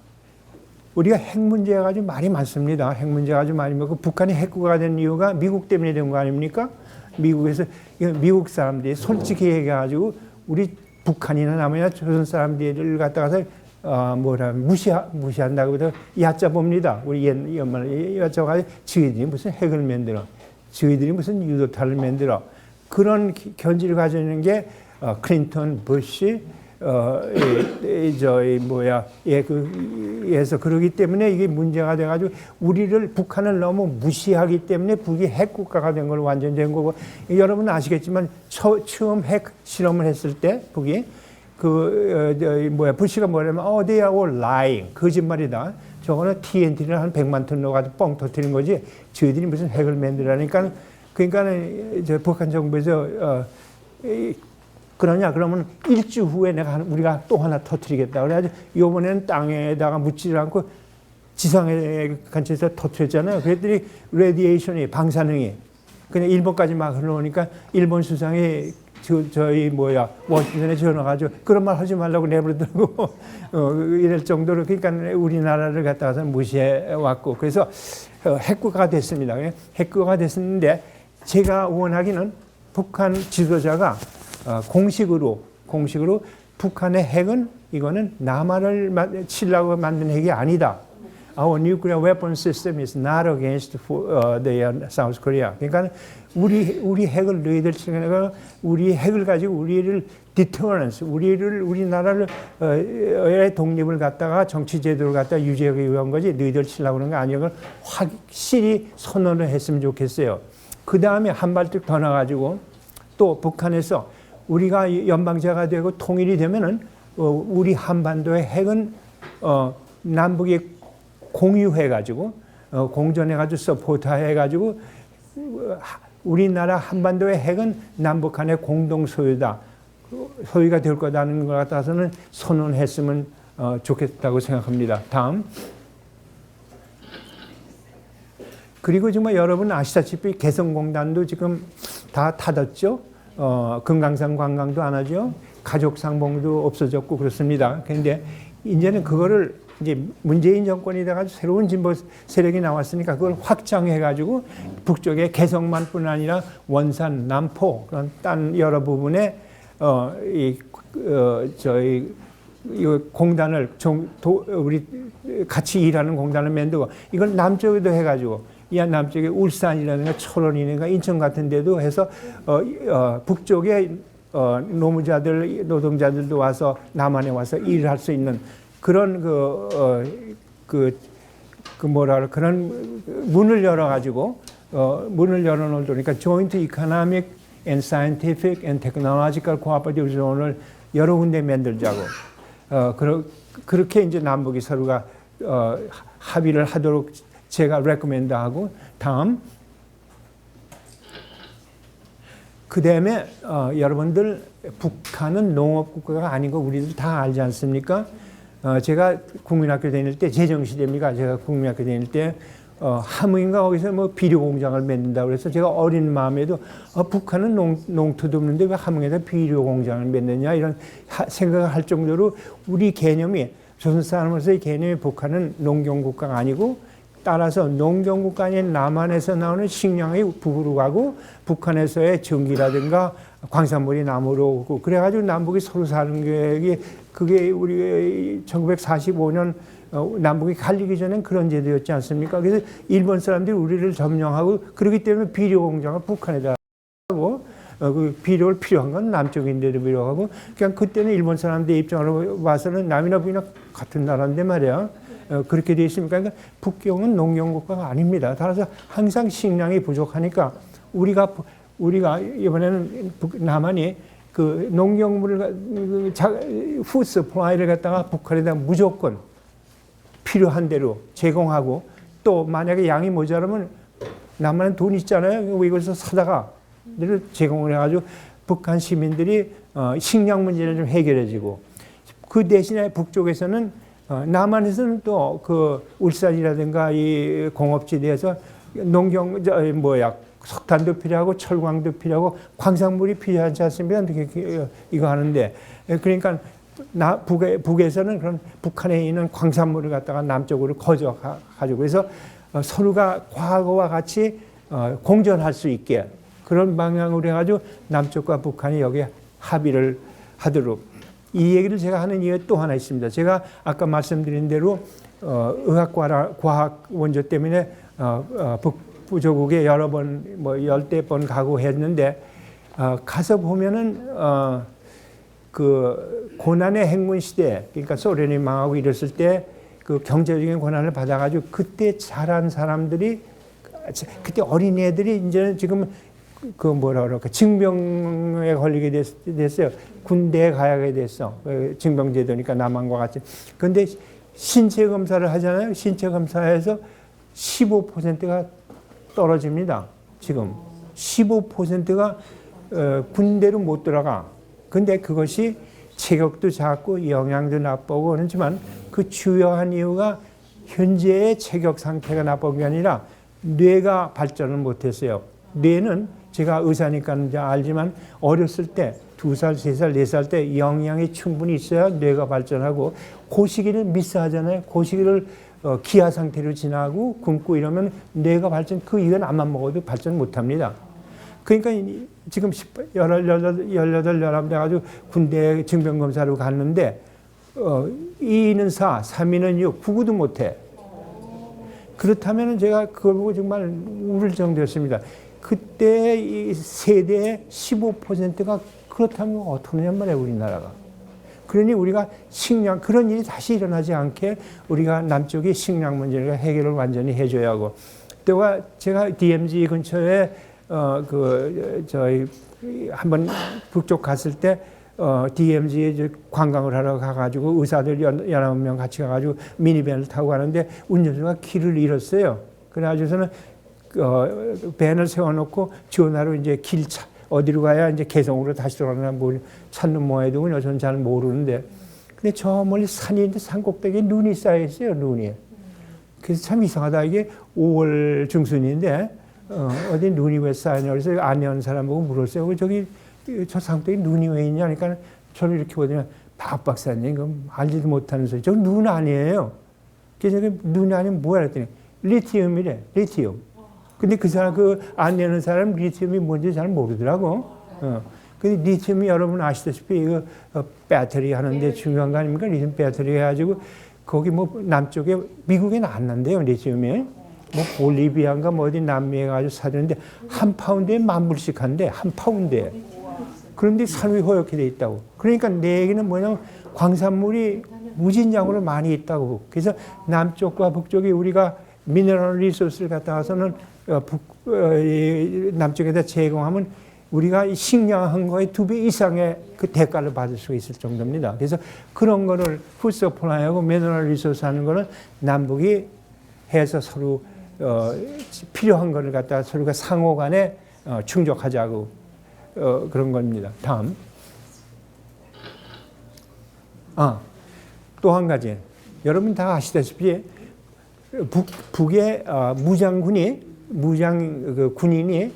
우리가 핵 문제가 아주 말이 많습니다. 핵 문제가 아주 많이 많고 북한이 핵국가가 된 이유가 미국 때문에 된 거 아닙니까? 미국에서 미국 사람들이 솔직히 얘기해가지고 우리 북한이나 남한이나 조선 사람들을 갖다가서 무시한다고 해서 얕잡봅니다. 우리 옛말에 얕잡아가지고 저희들이 무슨 핵을 만들어, 저희들이 무슨 유도탄을 만들어. 그런 견지를 가지고 있는 게 클린턴, 부시, 그래서 그러기 때문에 이게 문제가 돼가지고 북한을 너무 무시하기 때문에 북이 핵국가가 된 걸 완전 된 거고, 여러분 아시겠지만 처음 핵 실험을 했을 때 북이 부시가 뭐냐면 they are all lying, 거짓말이다. 저거는 TNT를 한 100만 톤 넣어가지고 뻥 터뜨린 거지 저희들이 무슨 핵을 만들라니까. 그러니까 북한 정부에서 그러냐 그러면 일주 후에 우리가 또 하나 터뜨리겠다. 그래가지고 이번에는 땅에다가 묻지를 않고 지상에 근처에서 터뜨렸잖아요. 그랬더니 레디에이션이 방사능이 그냥 일본까지 막 흘러오니까 일본 수상이 워싱턴에 전화 가지고 그런 말 하지 말라고 내버려두고 이럴 정도로 그러니까 우리나라를 갖다가 무시해 왔고 그래서 핵국가가 됐습니다. 핵국가가 됐었는데 제가 원하기는 북한 지도자가 공식으로 북한의 핵은 이거는 남한을 치려고 만든 핵이 아니다. Our nuclear weapon system is not against the South Korea. 그러니까 우리 핵을 너희들 치려고 우리 핵을 가지고 우리를 deterrence, 우리나라를 독립을 갖다가 정치 제도를 갖다가 유지하기 위한 거지 너희들 치려고 그런 거 아니고 확실히 선언을 했으면 좋겠어요. 그 다음에 한 발짝 더 나가지고 또 북한에서 우리가 연방제가 되고 통일이 되면은 우리 한반도의 핵은 남북이 공유해가지고 공존해가지고 서포트해가지고 우리나라 한반도의 핵은 남북한의 공동 소유다, 소유가 될 거다는 것 같아서는 선언했으면 좋겠다고 생각합니다. 다음. 그리고 정말 여러분 아시다시피 개성공단도 지금 다 닫았죠. 금강산 관광도 안 하죠. 가족상봉도 없어졌고 그렇습니다. 그런데 이제는 그거를 이제 문재인 정권이 돼가지고 새로운 진보 세력이 나왔으니까 그걸 확장해가지고 북쪽에 개성만뿐 아니라 원산, 남포 그런 딴 여러 부분에 저희 이 공단을 우리 같이 일하는 공단을 만들고 이걸 남쪽에도 해가지고 이 남쪽에 울산이라든가 철원이라든가 인천 같은 데도 해서 북쪽에 노동자들도 와서 남한에 와서 일을 할 수 있는 그런 그런 문을 열어가지고 문을 열어놓으니까 그러니까 Joint Economic and Scientific and Technological Cooperative Zone을 여러 군데 만들자고 그렇게 이제 남북이 서로가 합의를 하도록 제가 레코멘드하고 다음 그 다음에 여러분들 북한은 농업국가가 아닌 거 우리들 다 알지 않습니까? 제가 국민학교 다닐 때 제정시대입니까? 제가 국민학교 다닐 때 함흥인가 거기서 뭐 비료 공장을 만든다고 그래서 제가 어린 마음에도 북한은 농토도 없는데 왜 함흥에다 비료 공장을 만드냐 이런 생각을 할 정도로 우리 개념이 조선 사람으로서의 개념이 북한은 농경국가가 아니고 따라서 농경국가 아닌 남한에서 나오는 식량이 북으로 가고 북한에서의 전기라든가 광산물이 남으로 오고 그래가지고 남북이 서로 사는 게 그게 우리 1945년 남북이 갈리기 전엔 그런 제도였지 않습니까? 그래서 일본 사람들이 우리를 점령하고 그렇기 때문에 비료 공장을 북한에다 하고 그 비료를 필요한 건 남쪽인데도 필요하고 그냥 그때는 일본 사람들 입장으로 봐서는 남이나 북이나 같은 나라인데 말이야. 그렇게 되어 있습니까? 그러니까 북경은 농경국가가 아닙니다. 따라서 항상 식량이 부족하니까 우리가 이번에는 남한이 그 농경물을 푸드 서플라이를 갖다가 북한에다 무조건 필요한 대로 제공하고 또 만약에 양이 모자라면 남한은 돈 있잖아요. 이것을 사다가 제공을 해가지고 북한 시민들이 식량 문제를 좀 해결해지고 그 대신에 북쪽에서는 남한에서는 또 그 울산이라든가 이 공업지대에서 농경 석탄도 필요하고 철광도 필요하고 광산물이 필요하지 않습니까? 이거 하는데 그러니까 북에서는 그런 북한에 있는 광산물을 갖다가 남쪽으로 거저 가지고 그래서 서로가 과거와 같이 공존할 수 있게 그런 방향으로 해가지고 남쪽과 북한이 여기에 합의를 하도록 이 얘기를 제가 하는 이유가 또 하나 있습니다. 제가 아까 말씀드린 대로 과학 원조 때문에 북부조국에 여러 번 열대 번 가고 했는데 가서 보면은 그 고난의 행군 시대 그러니까 소련이 망하고 이랬을 때 그 경제적인 고난을 받아가지고 그때 자란 사람들이 그때 어린애들이 이제는 지금 그 뭐라 그럴까 징병에 걸리게 됐어요. 군대에 가야 됐어. 징병제도니까 남한과 같이. 그런데 신체 검사를 하잖아요. 신체 검사에서 15%가 떨어집니다. 지금 15%가 군대로 못 들어가. 근데 그것이 체격도 작고 영양도 나쁘고 그렇지만 그 주요한 이유가 현재의 체격 상태가 나쁜 게 아니라 뇌가 발전을 못했어요. 뇌는 제가 의사니까 이제 알지만 어렸을 때 2살, 3살, 4살 때 영양이 충분히 있어야 뇌가 발전하고 그 시기를 미스하잖아요. 그 시기를 기아 상태로 지나고 굶고 이러면 뇌가 발전 그 이후엔 암만 먹어도 발전 못합니다. 그러니까 지금 18, 19 돼가지고 군대 징병검사로 갔는데 2는 4, 3는 6, 구구도 못해. 그렇다면 제가 그걸 보고 정말 울을 정도였습니다. 그때 이 세대의 15%가 그렇다면 어떡하냔 말이에요, 우리나라가. 그러니 우리가 식량, 그런 일이 다시 일어나지 않게 우리가 남쪽이 식량 문제를 해결을 완전히 해줘야 하고. 또 제가 DMZ 근처에 저희 한번 북쪽 갔을 때 DMZ에 관광을 하러 가가지고 의사들 19명 같이 가가지고 미니밴을 타고 가는데 운전수가 길을 잃었어요. 그래가지고서는 밴을 세워놓고 전화로 이제 어디로 가야 이제 개성으로 다시 돌아가나 뭘 찾는 모양이더군요. 저는 잘 모르는데. 근데 저 멀리 산이 있는데 산 꼭대기에 눈이 쌓여 있어요, 눈이. 그래서 참 이상하다. 이게 5월 중순인데 어디 눈이 왜 쌓이냐 그래서 아는 사람 보고 물었어요. 저기 저 상태에 눈이 왜 있냐 그러니까 저를 이렇게 보더니 박 박사님 이거 알지도 못하는 소리. 저거 눈 아니에요. 그래서 눈이 아니면 뭐야 그랬더니 리튬이래. 리튬. 근데 그 사람 안 내는 사람 리튬이 뭔지 잘 모르더라고. 근데 리튬이 여러분 아시다시피 이거 배터리 하는데 중요한 거 아닙니까? 리튬 배터리 해가지고 거기 뭐 남쪽에 미국에는 안 난대요 리튬이. 뭐 볼리비아인가 뭐 어디 남미에 가지고 사는데 한 파운드에 10,000불씩 한대. 한 파운드에. 그런데 산 위에 허옇게 돼 있다고. 그러니까 내 얘기는 뭐냐면 광산물이 무진장으로 많이 있다고. 그래서 남쪽과 북쪽이 우리가 미네랄 리소스를 갖다 와서는 남쪽에다 제공하면 우리가 식량한 거의 2배 이상의 그 대가를 받을 수 있을 정도입니다. 그래서 그런 거를 푸드 서플라이하고 미네랄 리소스 하는 거는 남북이 해서 서로 필요한 거를 갖다가 서로가 상호 간에 충족하자고 그런 겁니다. 다음. 또 한 가지. 여러분 다 아시다시피 북의 군인이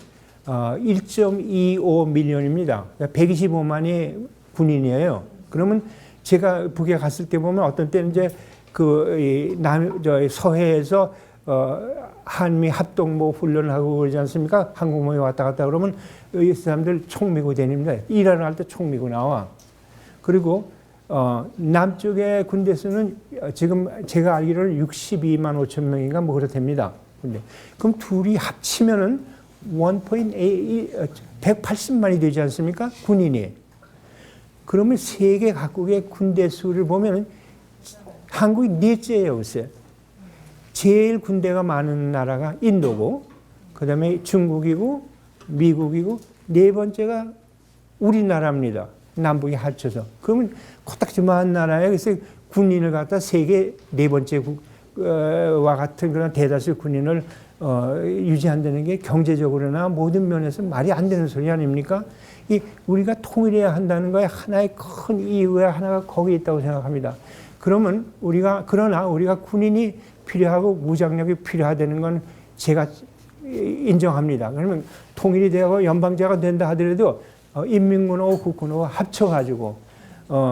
1.25 밀리언입니다. 125만이 군인이에요. 그러면 제가 북에 갔을 때 보면 어떤 때는 이제 서해에서 한미 합동모 훈련하고 그러지 않습니까? 항공모에 왔다 갔다 그러면 이 사람들 총 메고 다닙니다. 일하러 갈 때 총 메고 나와. 그리고 남쪽의 군대 수는 지금 제가 알기로는 62만 5천 명인가 뭐 그렇답니다. 근데 그럼 둘이 합치면은 180만이 되지 않습니까? 군인이. 그러면 세계 각국의 군대 수를 보면은 한국이 넷째예요, 글쎄. 제일 군대가 많은 나라가 인도고, 그 다음에 중국이고, 미국이고, 네 번째가 우리나라입니다. 남북이 합쳐서. 그러면 코딱지만한 나라에 그래서 군인을 갖다 세계 네 번째 미국과 같은 그런 대다수 군인을 유지한다는 게 경제적으로나 모든 면에서 말이 안 되는 소리 아닙니까? 우리가 통일해야 한다는 거에 하나의 큰 이유가 하나가 거기에 있다고 생각합니다. 그러나 우리가 군인이 필요하고 무장력이 필요하다는 건 제가 인정합니다. 그러면 통일이 되고 연방제가 된다 하더라도 인민군하고 국군하고 합쳐가지고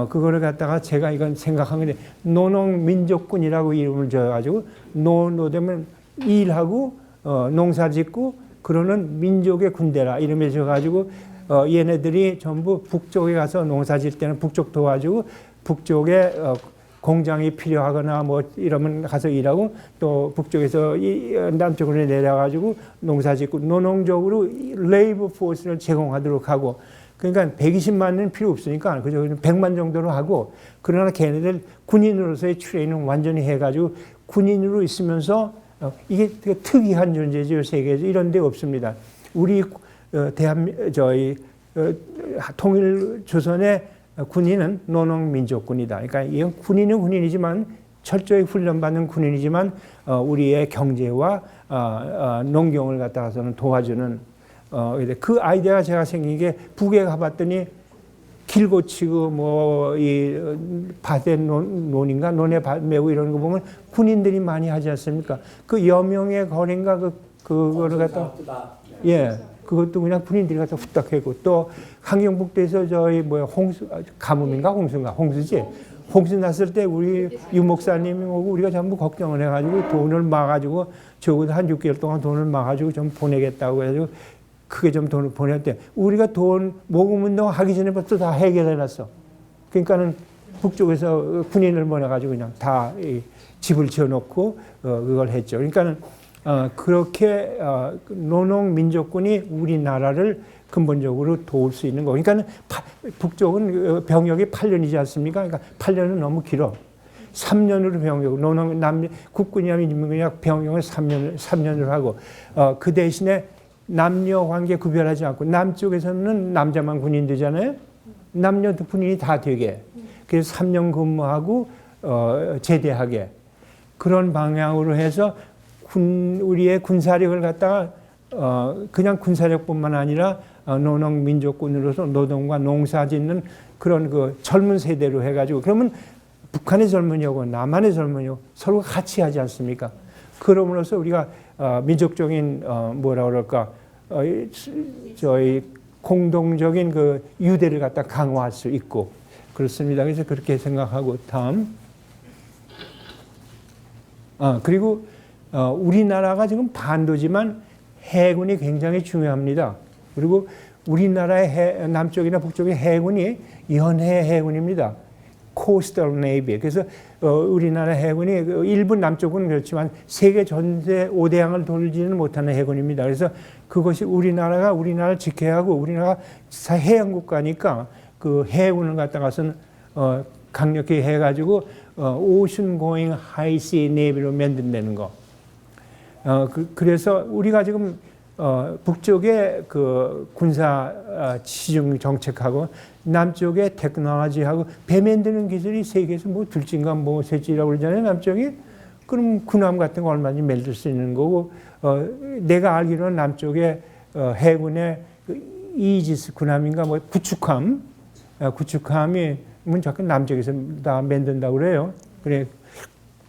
그거를 갖다가 제가 이건 생각한 건데 노농민족군이라고 이름을 지어가지고 노되면 일하고 농사 짓고 그러는 민족의 군대라 이름을 지어가지고 얘네들이 전부 북쪽에 가서 농사 질 때는 북쪽 도와주고 북쪽에 공장이 필요하거나 뭐 이러면 가서 일하고 또 북쪽에서 남쪽으로 내려가지고 농사 짓고 노농적으로 레이버 포스를 제공하도록 하고 그러니까 120만은 필요 없으니까 그저 100만 정도로 하고 그러나 걔네들 군인으로서의 트레이닝 완전히 해가지고 군인으로 있으면서 이게 되게 특이한 존재죠. 세계에서 이런 데 없습니다. 우리 통일 조선의 군인은 노농민족군이다. 그러니까 이건 군인은 군인이지만 철저히 훈련받는 군인이지만 우리의 경제와 농경을 갖다가서는 도와주는 그 아이디어가 제가 생긴 게 북에 가봤더니 길 고치고 뭐이 밭에 논인가 논에 밭 메고 이런 거 보면 군인들이 많이 하지 않습니까? 그 여명의 거리인가 그거를 갖다 그것도 그냥 군인들이 갖다 후딱 하고 또 함경북도에서 저희 홍수 가뭄인가 홍수지 홍수 났을 때 우리 유 목사님이 오고 우리가 전부 걱정을 해가지고 돈을 막아가지고 적어도 한 6개월 동안 돈을 막아가지고 좀 보내겠다고 해가지고 크게 좀 돈을 보냈대. 우리가 돈 모금 운동 하기 전에 벌써 다 해결해놨어. 그러니까는 북쪽에서 군인을 보내가지고 그냥 다 집을 지어놓고 그걸 했죠. 그러니까는 그렇게 노농민족군이 우리나라를 근본적으로 도울 수 있는 거. 그러니까는 북쪽은 병역이 8년이지 않습니까? 그러니까 8년은 너무 길어. 3년으로 병역, 국군이나 민민군이나 병역을 3년으로 하고 그 대신에 남녀 관계 구별하지 않고 남쪽에서는 남자만 군인 되잖아요. 남녀 군인이 다 되게. 그래서 3년 근무하고 제대하게 그런 방향으로 해서 우리의 군사력을 갖다가 그냥 군사력뿐만 아니라 노농민족군으로서 노동과 농사 짓는 그런 그 젊은 세대로 해가지고 그러면 북한의 젊은이하고 남한의 젊은이하고 서로 같이 하지 않습니까? 그럼으로써 우리가 민족적인 뭐라 그럴까 저희 공동적인 그 유대를 갖다 강화할 수 있고 그렇습니다. 그래서 그렇게 생각하고 다음 그리고 우리나라가 지금 반도지만 해군이 굉장히 중요합니다. 그리고 우리나라의 남쪽이나 북쪽의 해군이 연해 해군입니다. Coastal Navy. 그래서 우리나라 해군이 일본 남쪽은 그렇지만 세계 전세 5대양을 돌지는 못하는 해군입니다. 그래서 그것이 우리나라를 지켜야 하고 우리나라가 해양국가니까 그 해군을 갖다가서는 강력히 해가지고 Ocean Going High Sea Navy로 만든다는 거. 그래서 우리가 지금 북쪽의 그 군사 치중 정책하고 남쪽의 테크놀로지하고 배 만드는 기술이 세계에서 뭐 둘째인가 뭐 셋째라고 그러잖아요. 남쪽이. 그럼 군함 같은 거 얼마든지 만들 수 있는 거고 내가 알기로는 남쪽의 해군의 그 이지스 군함인가 뭐 구축함이 자꾸 남쪽에서 다 만든다고 그래요.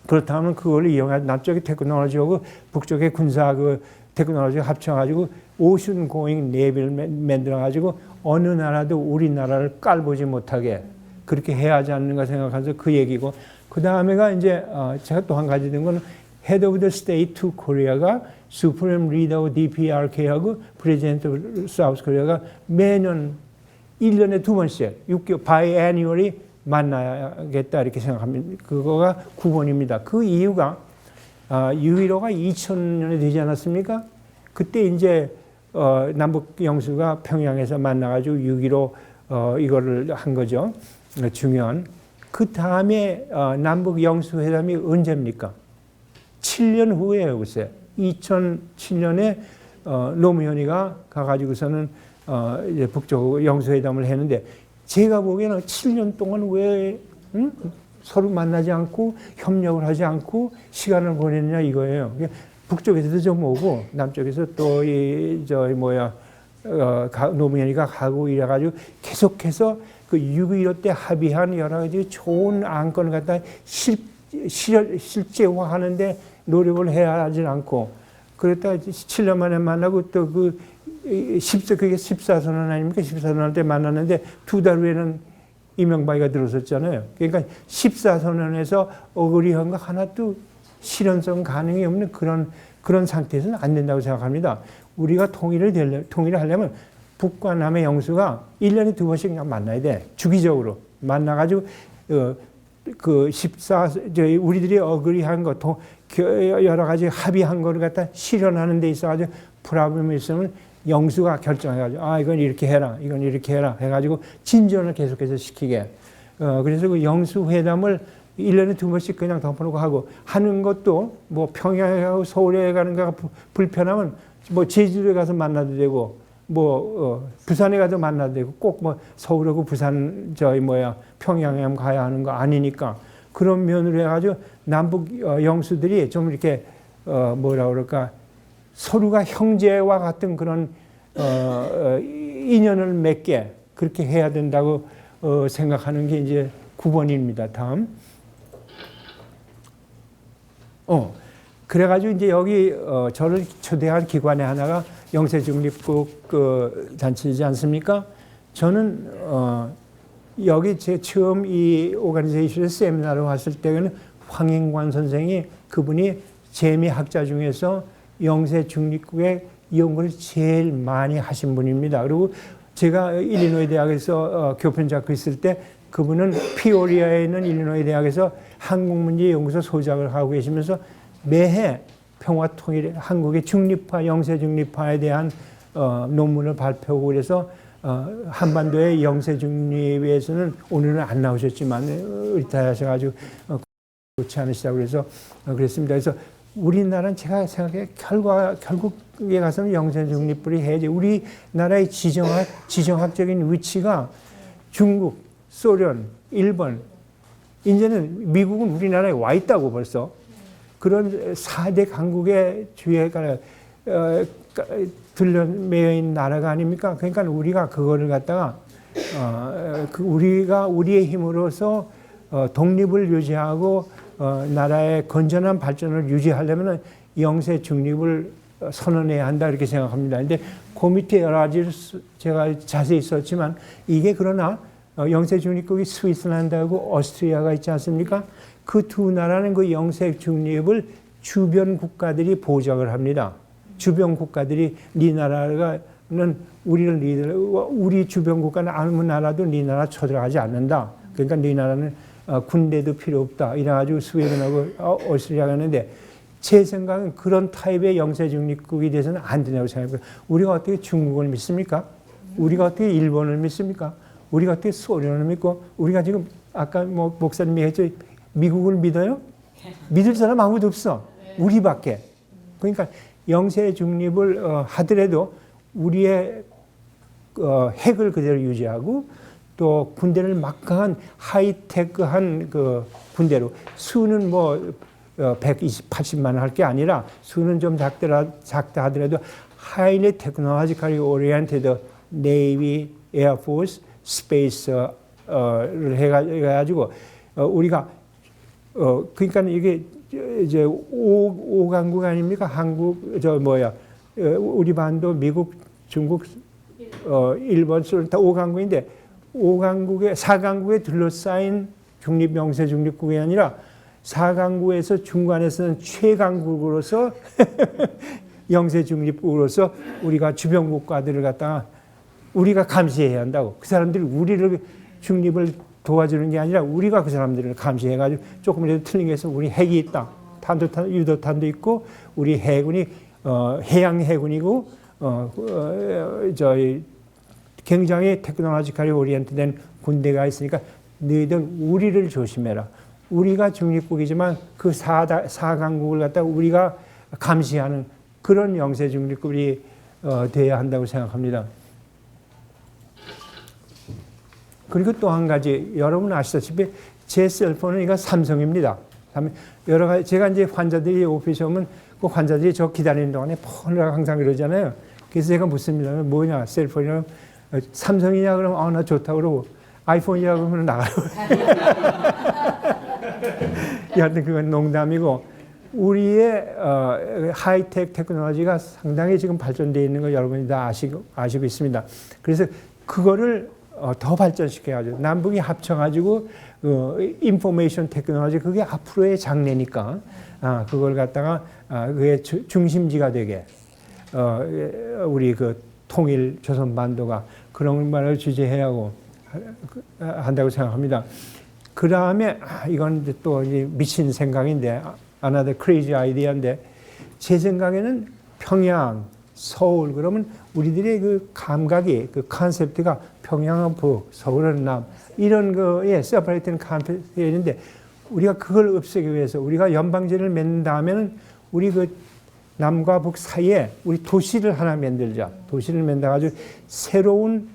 그렇다면 그걸 이용해 남쪽의 테크놀로지하고 북쪽의 군사 그 테크놀로지 합쳐가지고 오션 고잉 네비를 만들어가지고 어느 나라도 우리나라를 깔보지 못하게 그렇게 해야 하지 않는가 생각해서 그 얘기고 그 다음에가 이제 제가 또 한 가지 된 거는 Head of the State to Korea가 Supreme Leader DPRK하고 President of South Korea가 매년 1년에 2번씩 6개월 biannually 만나야겠다 이렇게 생각합니다. 그거가 9번입니다. 그 이유가 6.15가 2000년에 되지 않았습니까? 그때 이제 남북 영수가 평양에서 만나가지고 6.15 이거를 한 거죠. 중요한. 그 다음에 남북 영수 회담이 언제입니까? 7년 후에요, 글쎄. 2007년에 노무현이가 가가지고서는 이제 북쪽 영수 회담을 했는데 제가 보기에는 7년 동안 왜 서로 만나지 않고 협력을 하지 않고 시간을 보내느냐 이거예요. 북쪽에서도 좀 오고 남쪽에서 또 노무현이가 가고 이래가지고 계속해서 그 6.15 때 합의한 여러 가지 좋은 안건을 갖다 실제화하는데 노력을 해야 하진 않고 그랬다가 7년 만에 만나고 또 그게 14선언 아닙니까? 14선언 때 만났는데 2달 후에는 이명박이가 들어섰잖아요. 그러니까 14선언에서 어그리한 거 하나도 실현성 가능이 없는 그런 상태에서는 안 된다고 생각합니다. 우리가 통일을 하려면 북과 남의 영수가 1년에 2번씩 그냥 만나야 돼. 주기적으로. 만나가지고, 우리들이 어그리한 것, 여러 가지 합의한 거를 갖다 실현하는 데 있어가지고 프로블럼이 있으면 영수가 결정해가지고, 이건 이렇게 해라, 이건 이렇게 해라 해가지고 진전을 계속해서 시키게. 그래서 그 영수회담을 1년에 2번씩 그냥 덮어놓고 하고 하는 것도 뭐 평양에 가고 서울에 가는 거가 불편하면 뭐 제주도에 가서 만나도 되고 부산에 가서 만나도 되고 꼭 뭐 서울하고 부산 평양에 가야 하는 거 아니니까 그런 면으로 해가지고 남북 영수들이 좀 이렇게 서로가 형제와 같은 그런 인연을 맺게 그렇게 해야 된다고 생각하는 게 이제 9번입니다. 다음. 그래가지고 이제 여기 저를 초대한 기관의 하나가 영세중립국 단체이지 않습니까? 저는 여기 제 처음 이 오가니제이션에 세미나를 왔을 때는 황행관 선생이 그분이 재미학자 중에서 영세중립국의 연구를 제일 많이 하신 분입니다. 그리고 제가 일리노이 대학에서 교편 잡고 있을 때 그분은 피오리아에 있는 일리노이 대학에서 한국문제연구소 소장을 하고 계시면서 매해 평화통일, 한국의 중립화, 영세중립화에 대한 논문을 발표하고 그래서 한반도의 영세중립에서는 오늘은 안 나오셨지만 리타이어하셔가지고 그렇지 않으시다고 그래서 그랬습니다. 그래서 우리나라는 제가 생각해 결국에 가서는 영세중립을 해야지. 우리나라의 지정학적인 위치가 중국, 소련, 일본, 이제는 미국은 우리나라에 와 있다고 벌써. 그런 4대 강국의 주에 들려매여 있는 나라가 아닙니까? 그러니까 우리가 그거를 갖다가 우리가 우리의 힘으로서 독립을 유지하고 나라의 건전한 발전을 유지하려면 영세 중립을 선언해야 한다 이렇게 생각합니다. 근데 그 밑에 여러 가지 제가 자세히 썼지만 이게 그러나 영세 중립국이 스위스란드하고 오스트리아가 있지 않습니까? 그 두 나라는 그 영세 중립을 주변 국가들이 보장을 합니다. 주변 국가들이 네 나라는 우리 주변 국가는 아무 나라도 네 나라 쳐들어가지 않는다. 그러니까 네 나라는 군대도 필요 없다. 이래가지고 스웨덴하고 오스트리아가 하는데 제 생각은 그런 타입의 영세 중립국이 돼서는 안 된다고 생각해요. 우리가 어떻게 중국을 믿습니까? 우리가 어떻게 일본을 믿습니까? 우리가 어떻게 소련을 믿고 우리가 지금 아까 목사님이 했죠. 미국을 믿어요? 믿을 사람 아무도 없어. 우리밖에. 그러니까 영세 중립을 하더라도 우리의 핵을 그대로 유지하고 또 군대를 막강한 하이테크한 그 군대로 수는 180만 할 게 아니라 수는 좀 작다 하더라도 하이리 테크놀로지컬리 오리엔티드 네이비, 에어포스, 스페이스를 해가지고 우리가 그러니까 이게 이제 5강국 아닙니까? 한국 우리 반도 미국, 중국, 일본, 소련 다 5강국인데 4강국에 둘러싸인 중립 영세 중립국이 아니라 4강국에서 중간에서는 최강국으로서 영세 중립국으로서 우리가 주변 국가들을 갖다가 우리가 감시해야 한다고. 그 사람들이 우리를 중립을 도와주는 게 아니라 우리가 그 사람들을 감시해가지고 조금이라도 틀린 게 있으면 우리 핵이 있다. 유도탄도 있고 우리 해군이 해양 해군이고 굉장히 테크놀로지컬리 오리엔트된 군대가 있으니까 너희들 우리를 조심해라. 우리가 중립국이지만 그 4강국을 갖다가 우리가 감시하는 그런 영세 중립국이 돼야 한다고 생각합니다. 그리고 또 한 가지 여러분 아시다시피 제 셀폰은 이거 삼성입니다. 여러 가지 제가 이제 환자들이 오피스에 오면 그 환자들이 저 기다리는 동안에 폰을 항상 그러잖아요. 그래서 제가 묻습니다. 뭐냐 셀폰이랑 삼성이냐 그러면 나 좋다 그러고 아이폰이냐 그러면 나가라고. 여하튼 그건 농담이고 우리의 하이텍 테크놀로지가 상당히 지금 발전되어 있는 거 여러분이 다 아시고 있습니다. 그래서 그거를 더 발전시켜가지고 남북이 합쳐가지고 인포메이션 테크놀로지 그게 앞으로의 장래니까 그걸 갖다가 그게 중심지가 되게 우리 그 통일 조선 반도가 그런 말을 주제해야 하고 한다고 생각합니다. 그 다음에 이건 이제 또 미친 생각인데 another crazy idea인데 제 생각에는 평양, 서울 그러면 우리들의 그 감각이 그 컨셉트가 평양은 북, 서울은 남 이런 거에 세퍼레이트는 컨셉트인데 우리가 그걸 없애기 위해서 우리가 연방제를 맺는다면은 우리 그 남과 북 사이에 우리 도시를 하나 만들자. 도시를 만들어 가지고 새로운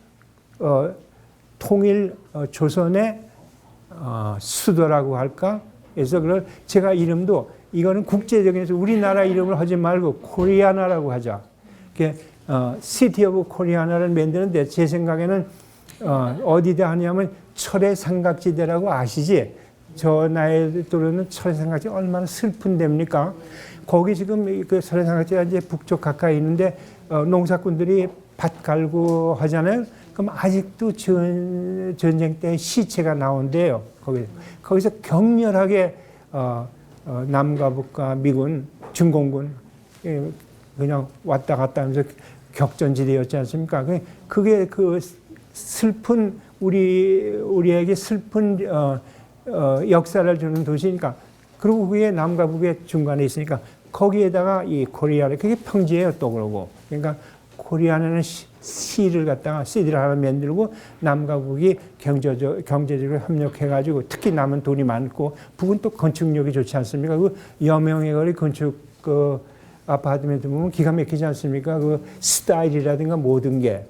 통일 조선의 수도라고 할까? 그래서 그걸 제가 이름도 이거는 국제적인 우리나라 이름을 하지 말고 코리아나라고 하자. 시티 오브 코리아나를 만드는데 제 생각에는 어디다 하냐면 철의 삼각지대라고 아시지? 저 나이 또래는 철의 삼각지대 얼마나 슬픈 데입니까? 거기 지금 그 철의 삼각지대가 이제 북쪽 가까이 있는데 농사꾼들이 밭 갈고 하잖아요. 그럼 아직도 전쟁 때 시체가 나온대요. 거기서 격렬하게 남과 북과 미군, 중공군 그냥 왔다 갔다 하면서 격전지대였지 않습니까? 그게 그 슬픈 우리에게 슬픈 역사를 주는 도시니까 그리고 그게 남과 북의 중간에 있으니까 거기에다가 이 코리아를 그게 평지예요 또 그러고 그러니까 코리아는 시를 갖다가 시디를 하나 만들고 남과 북이 경제적으로 협력해가지고 특히 남은 돈이 많고 북은 또 건축력이 좋지 않습니까? 그 여명의 거리 건축 그 아파트멘트 보면 기가 막히지 않습니까? 그 스타일이라든가 모든 게.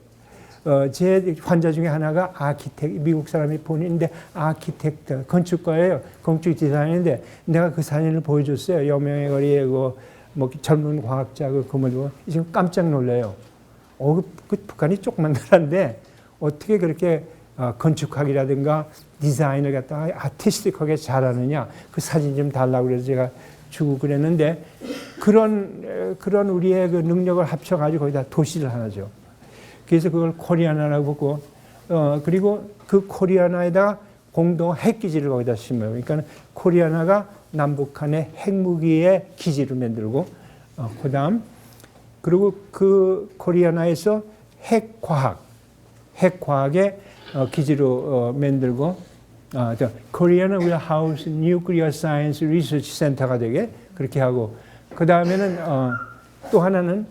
제 환자 중에 하나가 미국 사람이 본인인데 아키텍트, 건축가예요. 건축 디자이너인데 내가 그 사진을 보여줬어요. 여명의 거리에 뭐 젊은 과학자 그걸 보고 지금 깜짝 놀라요. 그 북한이 조그만 나라인데 어떻게 그렇게 건축학이라든가 디자인을 갖다가 아티스틱하게 잘하느냐. 그 사진 좀 달라고 그래서 제가 주고 그랬는데 그런 우리의 그 능력을 합쳐가지고 거기다 도시를 하나죠. 그래서 그걸 코리아나라고 보고 그리고 그 코리아나에다가 공동 핵기지를 거기다 심어요. 그러니까 코리아나가 남북한의 핵무기의 기지를 만들고 그다음 그리고 그 코리아나에서 핵과학의 기지로 만들고 코리아는 우리 하우스 뉴클리어 사이언스 리서치 센터가 되게 그렇게 하고 그 다음에는 또 하나는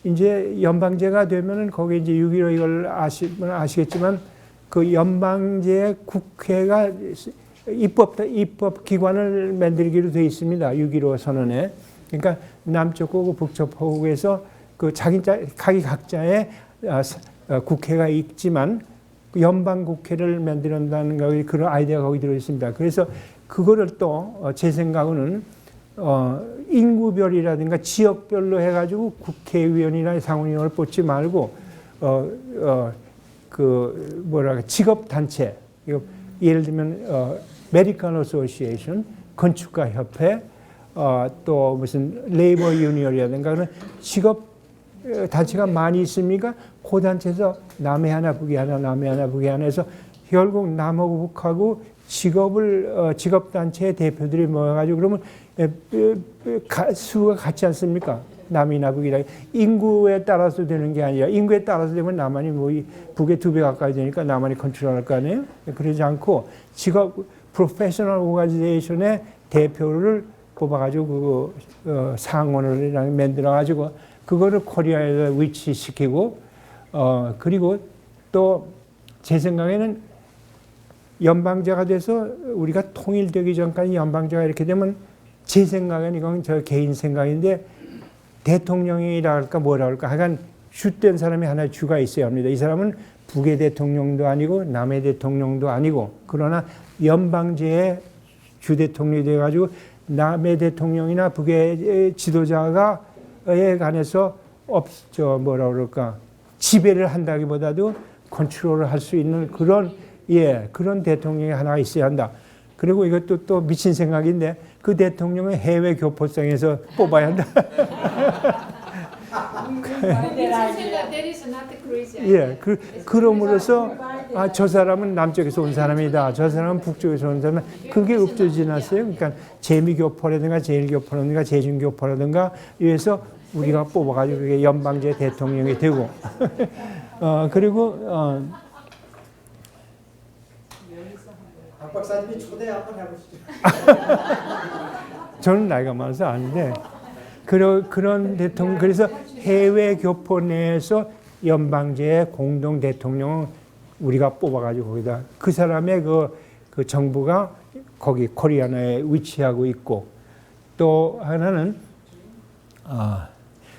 이제 연방제가 되면은 거기 이제 6.15 이걸 아시겠지만 그 연방제 국회가 입법 기관을 만들기로 되어 있습니다. 6.15 선언에. 그러니까 남쪽 호국, 북쪽 호국에서 그 자기 각자의 국회가 있지만 연방 국회를 만든다는 거 그런 아이디어가 거기 들어 있습니다. 그래서 그거를 또 제 생각은 인구별이라든가 지역별로 해가지고 국회의원이나 상원의원을 뽑지 말고 직업 단체 예를 들면 메디컬 어소시에이션 건축가 협회 또 무슨 레이버 유니언이라든가 그런 직업 단체가 많이 있습니까? 그 단체에서 남해 하나 북이 하나 남해 하나 북이 하나 해서 결국 남하고 북하고 직업단체의 대표들이 모여가지고 그러면 수가 같지 않습니까? 남이나 북이라 인구에 따라서 되는 게 아니라 인구에 따라서 되면 남한이 뭐 북의 2배 가까이 되니까 남한이 컨트롤할 거 아니에요? 그러지 않고 직업 프로페셔널 오가니제이션의 대표를 뽑아가지고 상원을 만들어가지고 그거를 코리아에 위치시키고 그리고 또 제 생각에는 연방제가 돼서 우리가 통일되기 전까지 연방제가 이렇게 되면 제 생각에는 이건 저 개인 생각인데 대통령이라 할까 뭐라 할까 하여간 주된 사람이 하나의 주가 있어야 합니다. 이 사람은 북의 대통령도 아니고 남의 대통령도 아니고 그러나 연방제의 주 대통령이 돼가지고 남의 대통령이나 북의 지도자가에 관해서 뭐라 그럴까 지배를 한다기보다도 컨트롤을 할 수 있는 그런 그런 대통령이 하나 있어야 한다. 그리고 이것도 또 미친 생각인데 그 대통령은 해외 교포성에서 뽑아야 한다. 그럼으로써 저 사람은 남쪽에서 온 사람이다. 저 사람은 북쪽에서 온 사람이다. 그게 읊조지났어요. 그러니까 재미교포라든가 제일교포라든가 제중교포라든가 이래서 우리가 뽑아가지고 그게 연방제 대통령이 되고 그리고 박 박사님이 초대 한번 해보시죠. 저는 나이가 많아서 아는데 그런 대통령 그래서 해외 교포 내에서 연방제의 공동 대통령을 우리가 뽑아가지고 거기다 그 사람의 그 정부가 거기 코리아나에 위치하고 있고 또 하나는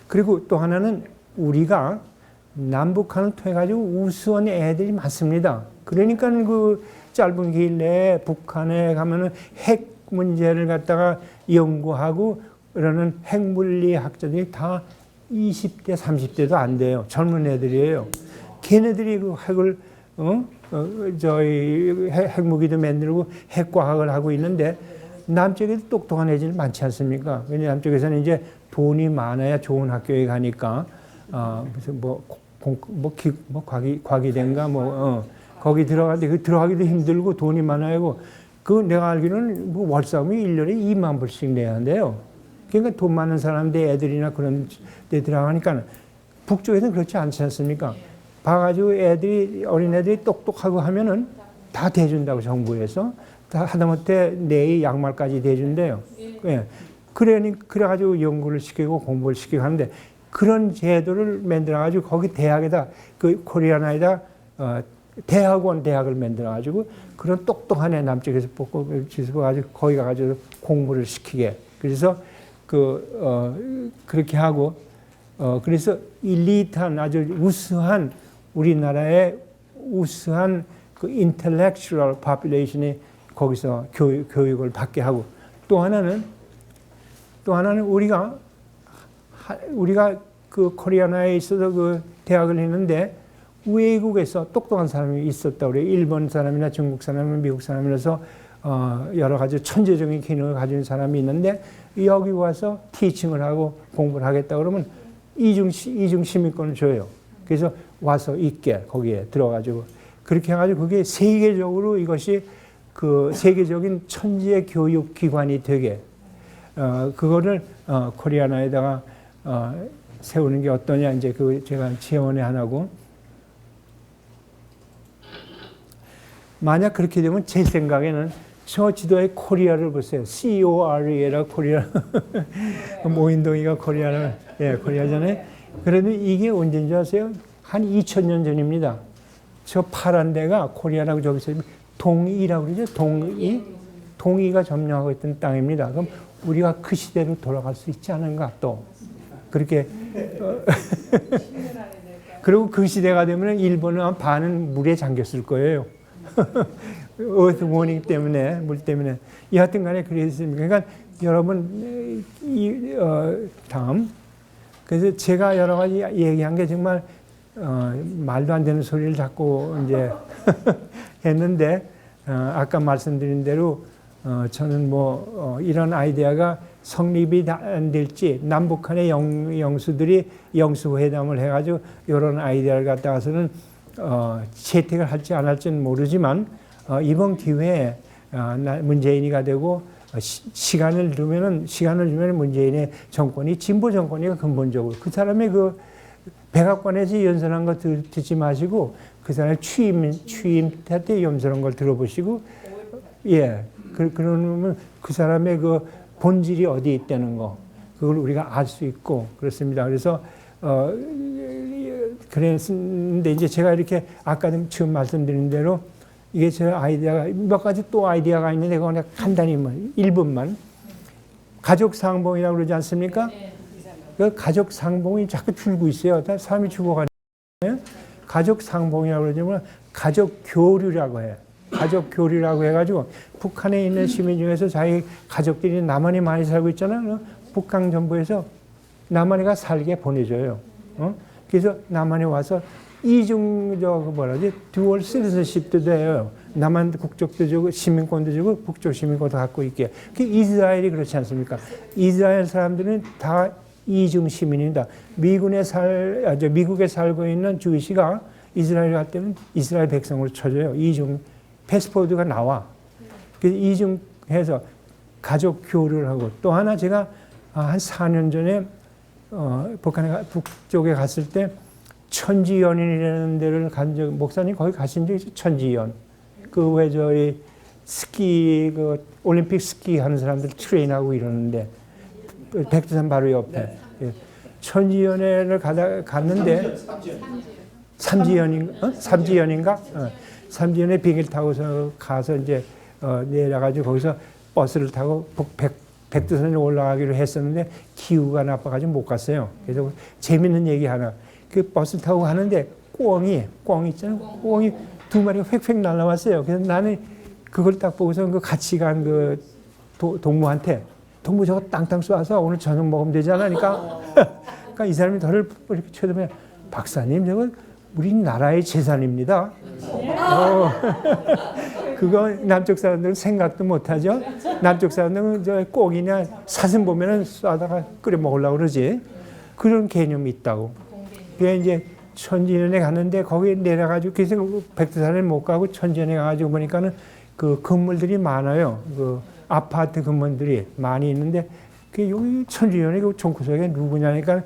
그리고 또 하나는 우리가 남북한을 통해 가지고 우수한 애들이 많습니다. 그러니까 그 짧은 기일 내에 북한에 가면은 핵 문제를 갖다가 연구하고 그러는 핵물리학자들이 다 20대, 30대도 안 돼요. 젊은 애들이에요. 걔네들이 그 핵을 저희 핵무기도 만들고 핵과학을 하고 있는데 남쪽에도 똑똑한 애들이 많지 않습니까? 왜냐 남쪽에서는 이제 돈이 많아야 좋은 학교에 가니까 무슨 과기대인가 거기 들어가는데 그 들어가기도 힘들고 돈이 많아요. 그 내가 알기로는 뭐 월세금이 1년에 2만 불씩 내야 한대요. 그러니까 돈 많은 사람들 애들이나 그런 데 들어가니까 북쪽에서는 그렇지 않지 않습니까? 봐가지고 어린애들이 똑똑하고 하면은 다 대준다고 정부에서 다 하다못해 내일 양말까지 대준대요. 그래가지고 연구를 시키고 공부를 시키고 하는데 그런 제도를 만들어가지고 거기 대학에다 그 코리아나에다 대학을 만들어가지고 그런 똑똑한 애 남쪽에서 뽑아가지고 거기 가가지고 공부를 시키게. 그래서 그렇게 하고 그래서 일리트한 아주 우수한 우리나라의 우수한 그 intellectual population이 거기서 교육을 받게 하고 또 하나는 우리가 그 코리아나에 있어서 그 대학을 했는데 외국에서 똑똑한 사람이 있었다 그래요. 일본 사람이나 중국 사람이나 미국 사람이라서 여러 가지 천재적인 기능을 가진 사람이 있는데 여기 와서 티칭을 하고 공부를 하겠다 그러면 이중 시민권을 줘요. 그래서 와서 있게 거기에 들어가지고 그렇게 해가지고 그게 세계적으로 이것이 그 세계적인 천재 교육 기관이 되게 그거를 코리아나에다가 세우는 게 어떠냐 이제 그 제가 지원의 하나고 만약 그렇게 되면 제 생각에는 저 지도에 코리아를 보세요. CORE라 코리아 모인동이가 코리아를 코리아잖아요. 그런데 이게 언제인 줄 아세요? 한 2000년 전입니다. 저 파란 데가 코리아라고 저기서 동이라고 그러죠. 동이가 점령하고 있던 땅입니다. 그럼 우리가 그 시대로 돌아갈 수 있지 않은가 또 그렇게 그리고 그 시대가 되면 일본은 한 반은 물에 잠겼을 거예요. 어스 워닝 때문에 물 때문에 여하튼 간에 그랬습니다. 그러니까 여러분 다음 그래서 제가 여러 가지 얘기한 게 정말 말도 안 되는 소리를 자꾸 이제 했는데 아까 말씀드린 대로 저는 이런 아이디어가 성립이 안 될지 남북한의 영수들이 영수회담을 해가지고 이런 아이디어를 갖다가서는 채택을 할지 안 할지는 모르지만 이번 기회에 문재인이가 되고 시간을 주면 문재인의 정권이 진보 정권이가 근본적으로 그 사람의 그 백악관에서 연설한 거 듣지 마시고 그 사람의 취임 때 연설한 걸 들어보시고 그러면 그 사람의 그 본질이 어디 있다는 거 그걸 우리가 알 수 있고 그렇습니다. 그래서 그랬는데 이제 제가 이렇게 아까 처음 말씀드린 대로 이게 제 아이디어가 몇 가지 또 아이디어가 있는데 그거 그냥 간단히 1분만 가족 상봉이라고 그러지 않습니까? 그 가족 상봉이 자꾸 줄고 있어요. 사람이 죽어가잖아요. 가족 상봉이라고 그러지만 가족 교류라고 해요. 가족 교류라고 해가지고 북한에 있는 시민 중에서 자기 가족들이 남한에 많이 살고 있잖아요. 북한 정부에서 남한에 가 살게 보내줘요. 그래서 남한에 와서 이중 듀얼 시티즌십도 돼요. 남한 국적도 주고 시민권도 주고 북쪽 시민권도 갖고 있게. 이스라엘이 그렇지 않습니까? 이스라엘 사람들은 다 이중 시민입니다. 미국에 살고 있는 주이시가 이스라엘 갈 때는 이스라엘 백성으로 쳐줘요. 이중 패스포드가 나와. 그래서 이중해서 가족 교류를 하고 또 하나 제가 한 4년 전에 북쪽에 갔을 때 천지연이라는 데를 간 적, 목사님 거기 가신 적 있어요? 천지연. 그 왜 저희 스키, 올림픽 스키 하는 사람들 트레인하고 이러는데, 백두산 바로 옆에. 예. 천지연회를 갔는데, 삼지연인가? 삼지연에 비행기를 타고서 가서 이제, 내려가지고 거기서 버스를 타고 백두산에 올라가기로 했었는데, 기후가 나빠가지고 못 갔어요. 그래서 재밌는 얘기 하나. 그 버스 타고 가는데 꿩이 있잖아요. 꿩이 2마리가 획획 날라왔어요. 그래서 나는 그걸 딱 보고서 그 같이 간 그 동무한테 동무 저거 땅땅 쏴서 오늘 저녁 먹으면 되지 않으니까 그러니까 이 사람이 저를 이렇게 쳐다보면 박사님 저거 우리 나라의 재산입니다. 그거 남쪽 사람들은 생각도 못하죠. 남쪽 사람들은 저 꿩이냐 사슴 보면은 쏴다가 끓여 먹으려고 그러지. 그런 개념이 있다고. 그래 이제 천지연에 갔는데 거기 내려가지고 그래서 백두산에 못 가고 천지연에 가가지고 보니까는 그 건물들이 많아요. 그 아파트 건물들이 많이 있는데 그 여기 천지연에 그 총구석에 누구냐니까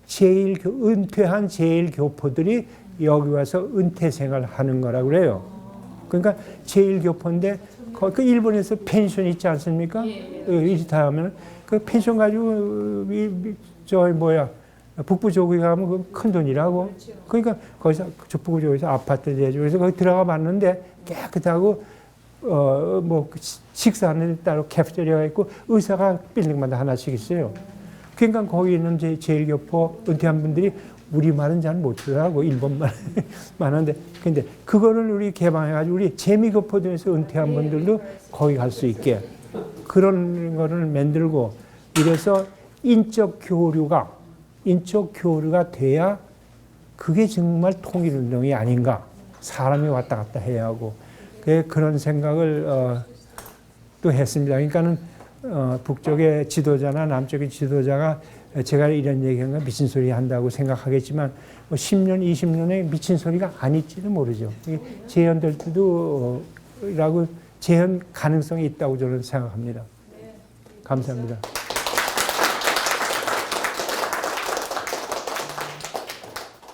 은퇴한 제1교포들이 여기 와서 은퇴 생활을 하는 거라고 그래요. 그러니까 제1교포인데 그 일본에서 펜션 있지 않습니까? 이렇다 하면 그 펜션 가지고 북부 조국에 가면 그 큰 돈이라고. 그러니까 거기서 북부 조국에서 아파트 대주 그래서 거기 들어가 봤는데 깨끗하고 식사하는 데 따로 캐피테리아가 있고 의사가 빌딩마다 하나씩 있어요. 그러니까 거기 있는 제1교포 은퇴한 분들이 우리말은 잘 못하더라고. 일본말 많은데 근데 그거를 우리 개방해가지고 우리 재미교포들에서 은퇴한 분들도 거기 갈 수 있게 그런 거를 만들고 이래서 인적 교류가 돼야 그게 정말 통일운동이 아닌가. 사람이 왔다 갔다 해야 하고. 그런 생각을 또 했습니다. 그러니까는 북쪽의 지도자나 남쪽의 지도자가 제가 이런 얘기한 건 미친 소리 한다고 생각하겠지만 10년, 20년에 미친 소리가 아닐지는 모르죠. 재현될 때도 재현 가능성이 있다고 저는 생각합니다. 감사합니다.